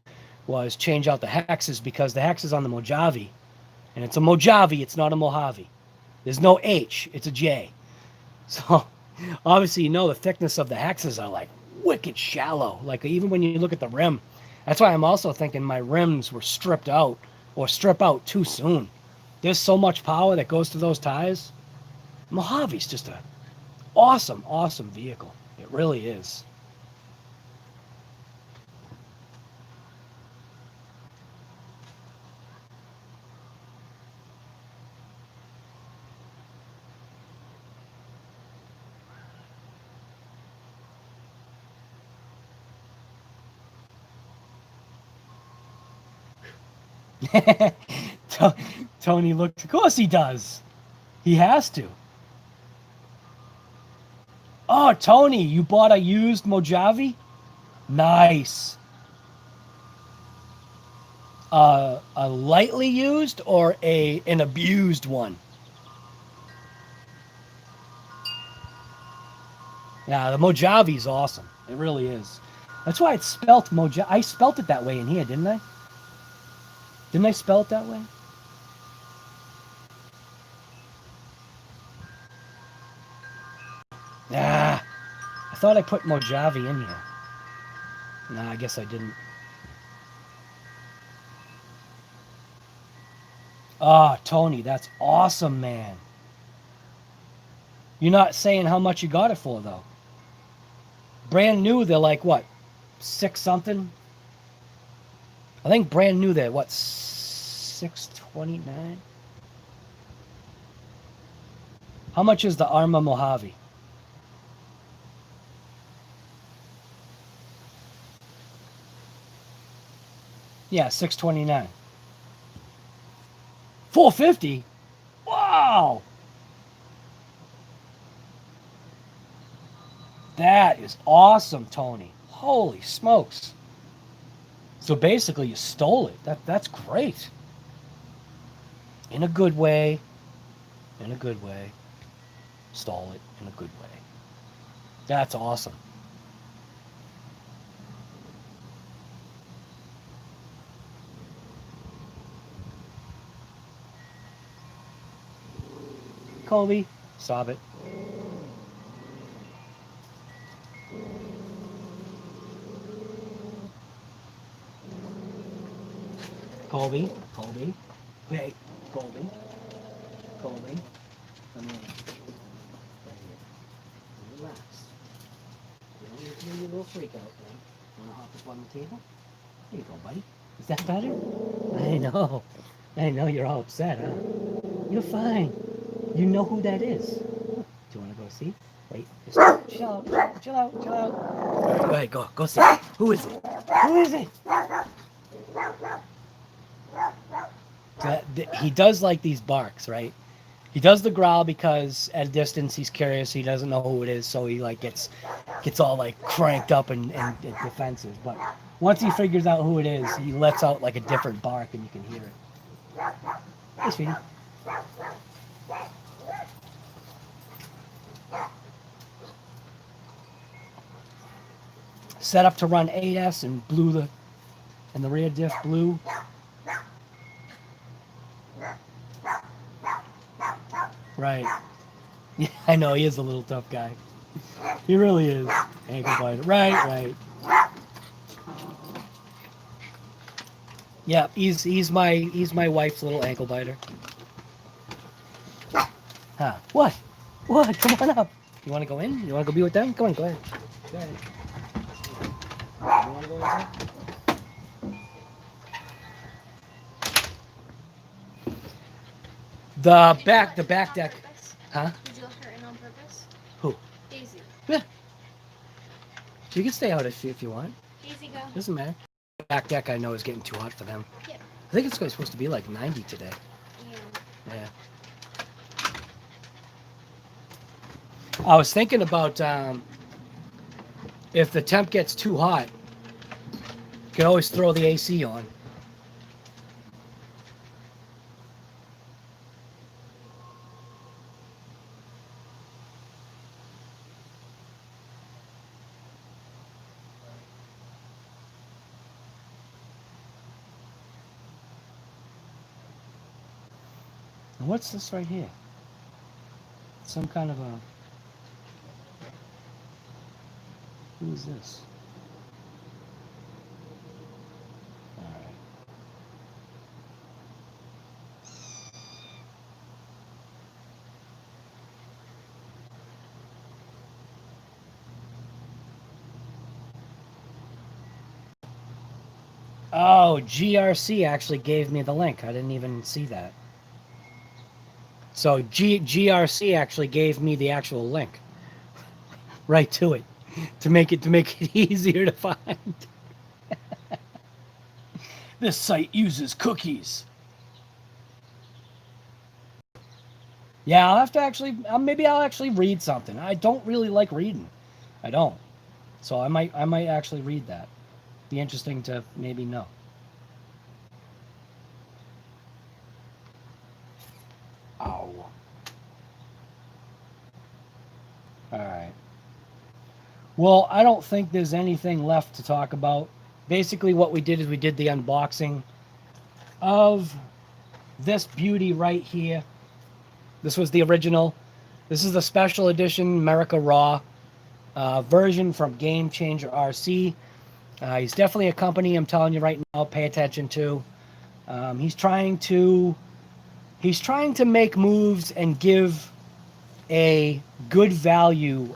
was change out the hexes, because the hex is on the Mojave, and it's a Mojave, it's not a Mojave. There's no H, it's a J. So obviously, you know, the thickness of the hexes are like wicked shallow. Like even when you look at the rim, that's why I'm also thinking my rims were stripped out or strip out too soon. There's so much power that goes to those tires. Mojave's just a awesome vehicle. It really is. Tony looked, of course he does. He has to. Oh, Tony, you bought a used Mo-ja-vee? Nice. A lightly used or an abused one? Yeah, the Mo-ja-vee is awesome. It really is. That's why it's spelt Mo-ja. I spelt it that way in here, didn't I? Didn't I spell it that way? Ah, I thought I put Mo-ja-vee in here. Nah, I guess I didn't. Ah, Tony, that's awesome, man. You're not saying how much you got it for, though. Brand new, they're like, what, 6 something? I think brand new they're, what, $629? How much is the ARRMA Mojave? Yeah, $629. $450? Wow! That is awesome, Tony. Holy smokes. So basically you stole it. That's great. In a good way. In a good way. Stole it in a good way. That's awesome. Colby, stop it. Colby, hey, Colby, come here. Relax. You don't need to be a little freak out, man. Wanna hop up on the table? There you go, buddy. Is that better? I know you're all upset, huh? You're fine. You know who that is. Do you wanna go see? Wait, just chill out. Go ahead, go see. Who is it? He does like these barks, right? He does the growl because at a distance he's curious. He doesn't know who it is, so he like gets all like cranked up and defensive. But once he figures out who it is, he lets out like a different bark, and you can hear it. Hey, sweetie. Set up to run 8S and the rear diff blew. Right. Yeah, I know, he is a little tough guy. He really is. Ankle biter. Right. Yeah, he's my wife's little ankle biter. Huh. What? Come on up. You wanna go in? You wanna go be with them? Come on, go ahead. Go ahead. You wanna go inside? The back deck. Huh? Did you let her in on purpose? Who? Daisy. Yeah. You can stay out if you want. Daisy, go. Doesn't matter. Back deck I know is getting too hot for them. Yeah. I think it's supposed to be like 90 today. Yeah. Yeah. I was thinking about if the temp gets too hot, you can always throw the AC on. And what's this right here? Some kind of a... Who is this? Alright. Oh, GRC actually gave me the link. I didn't even see that. So GRC actually gave me the actual link right to it to make it easier to find. This site uses cookies. Yeah, I'll have to actually maybe I'll actually read something. I don't really like reading. I don't. So I might actually read that. Be interesting to maybe know. Ow. Alright. Well, I don't think there's anything left to talk about. Basically what we did is we did the unboxing of this beauty right here. This was the original. This is the special edition America Raw version from Game Changer RC. He's definitely a company, I'm telling you right now, pay attention to. He's trying to make moves and give a good value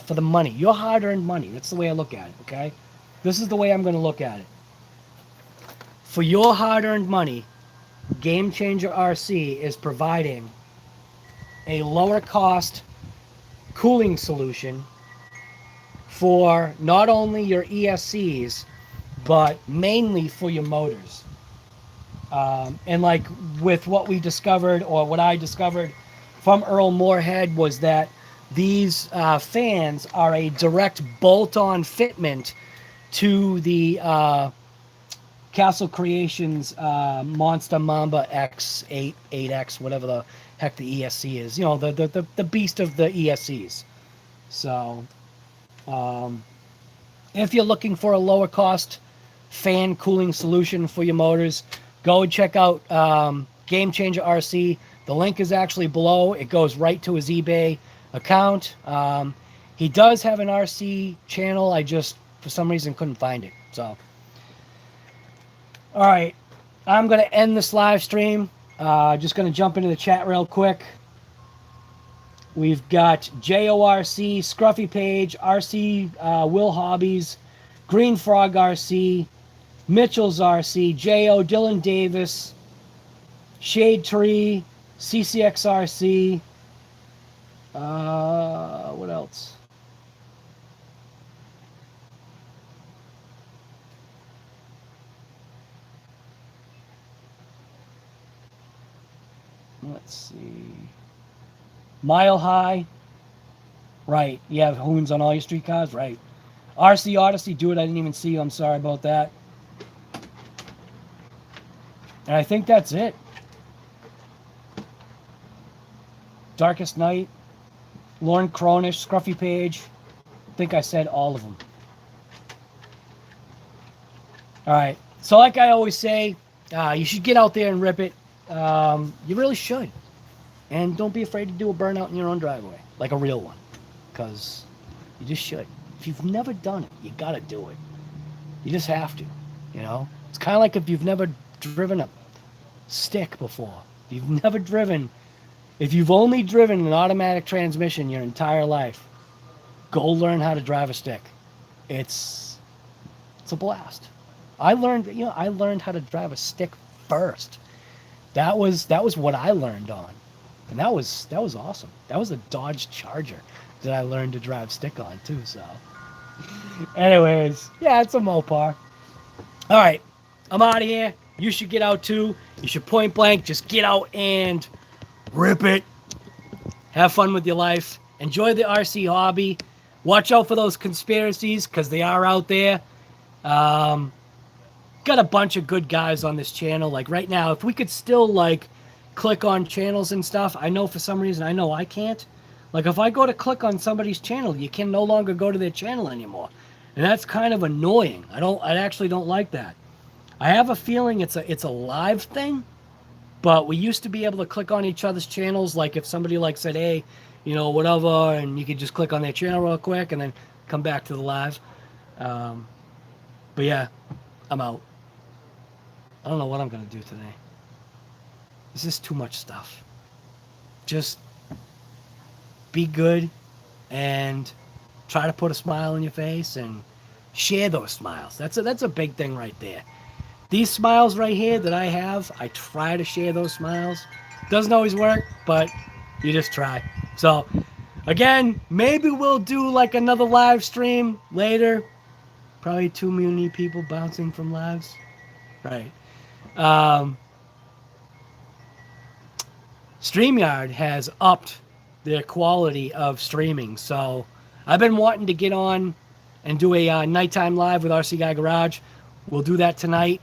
for the money, your hard-earned money. That's the way I look at it, okay? This is the way I'm going to look at it. For your hard-earned money, Game Changer RC is providing a lower cost cooling solution for not only your ESCs, but mainly for your motors. And like with what we discovered, or what I discovered from Earl Moorhead, was that these fans are a direct bolt-on fitment to the Castle Creations Monster Mamba X8, 8X, whatever the heck the ESC is. You know, the beast of the ESCs. So, if you're looking for a lower cost fan cooling solution for your motors, go and check out Game Changer RC. The link is actually below. It goes right to his eBay account. He does have an RC channel. I just, for some reason, couldn't find it. So, all right, I'm going to end this live stream. Just going to jump into the chat real quick. We've got JORC, Scruffy Page, RC, Will Hobbies, Green Frog RC, Mitchell's RC, JO, Dylan Davis, Shade Tree, CCXRC. What else? Let's see. Mile High. Right. You have hoons on all your street cars? Right. RC Odyssey, do it. I didn't even see you. I'm sorry about that. And I think that's it. Darkest Night. Lauren Cronish, Scruffy Page. I think I said all of them. All right. So like I always say, you should get out there and rip it. You really should. And don't be afraid to do a burnout in your own driveway. Like a real one. Because you just should. If you've never done it, you got to do it. You just have to. You know? It's kind of like if you've never driven a stick before. If you've only driven an automatic transmission your entire life, go learn how to drive a stick. It's a blast. I learned how to drive a stick first. That was what I learned on. And that was awesome. That was a Dodge Charger that I learned to drive stick on too, so. Anyways, yeah, it's a Mopar. All right, I'm out of here. You should get out too. You should point blank just get out and rip it. Have fun with your life. Enjoy the RC hobby. Watch out for those conspiracies because they are out there. Got a bunch of good guys on this channel. Like right now, if we could still like click on channels and stuff, I know for some reason, I know I can't. Like if I go to click on somebody's channel, you can no longer go to their channel anymore. And that's kind of annoying. I actually don't like that. I have a feeling it's a live thing, but we used to be able to click on each other's channels. Like if somebody like said, hey, you know, whatever, and you could just click on their channel real quick and then come back to the live. But yeah, I'm out. I don't know what I'm going to do today. This is too much stuff. Just be good and try to put a smile on your face and share those smiles. That's a big thing right there. These smiles right here that I have, I try to share those smiles. Doesn't always work, but you just try. So, again, maybe we'll do like another live stream later. Probably too many people bouncing from lives. Right. StreamYard has upped their quality of streaming. So I've been wanting to get on and do a nighttime live with RC Guy Garage. We'll do that tonight.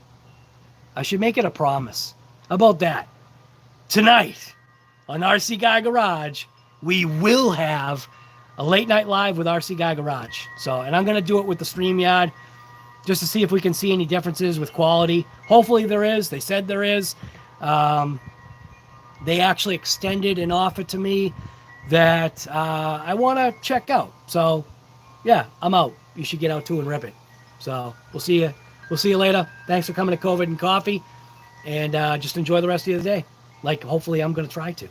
I should make it a promise. How about that? Tonight on RC Guy Garage, we will have a late night live with RC Guy Garage. So, and I'm going to do it with the StreamYard just to see if we can see any differences with quality. Hopefully there is. They said there is. They actually extended an offer to me that I want to check out. So, yeah, I'm out. You should get out too and rip it. So, we'll see you. We'll see you later. Thanks for coming to COVID and Coffee. And just enjoy the rest of the day. Like, hopefully I'm going to try to.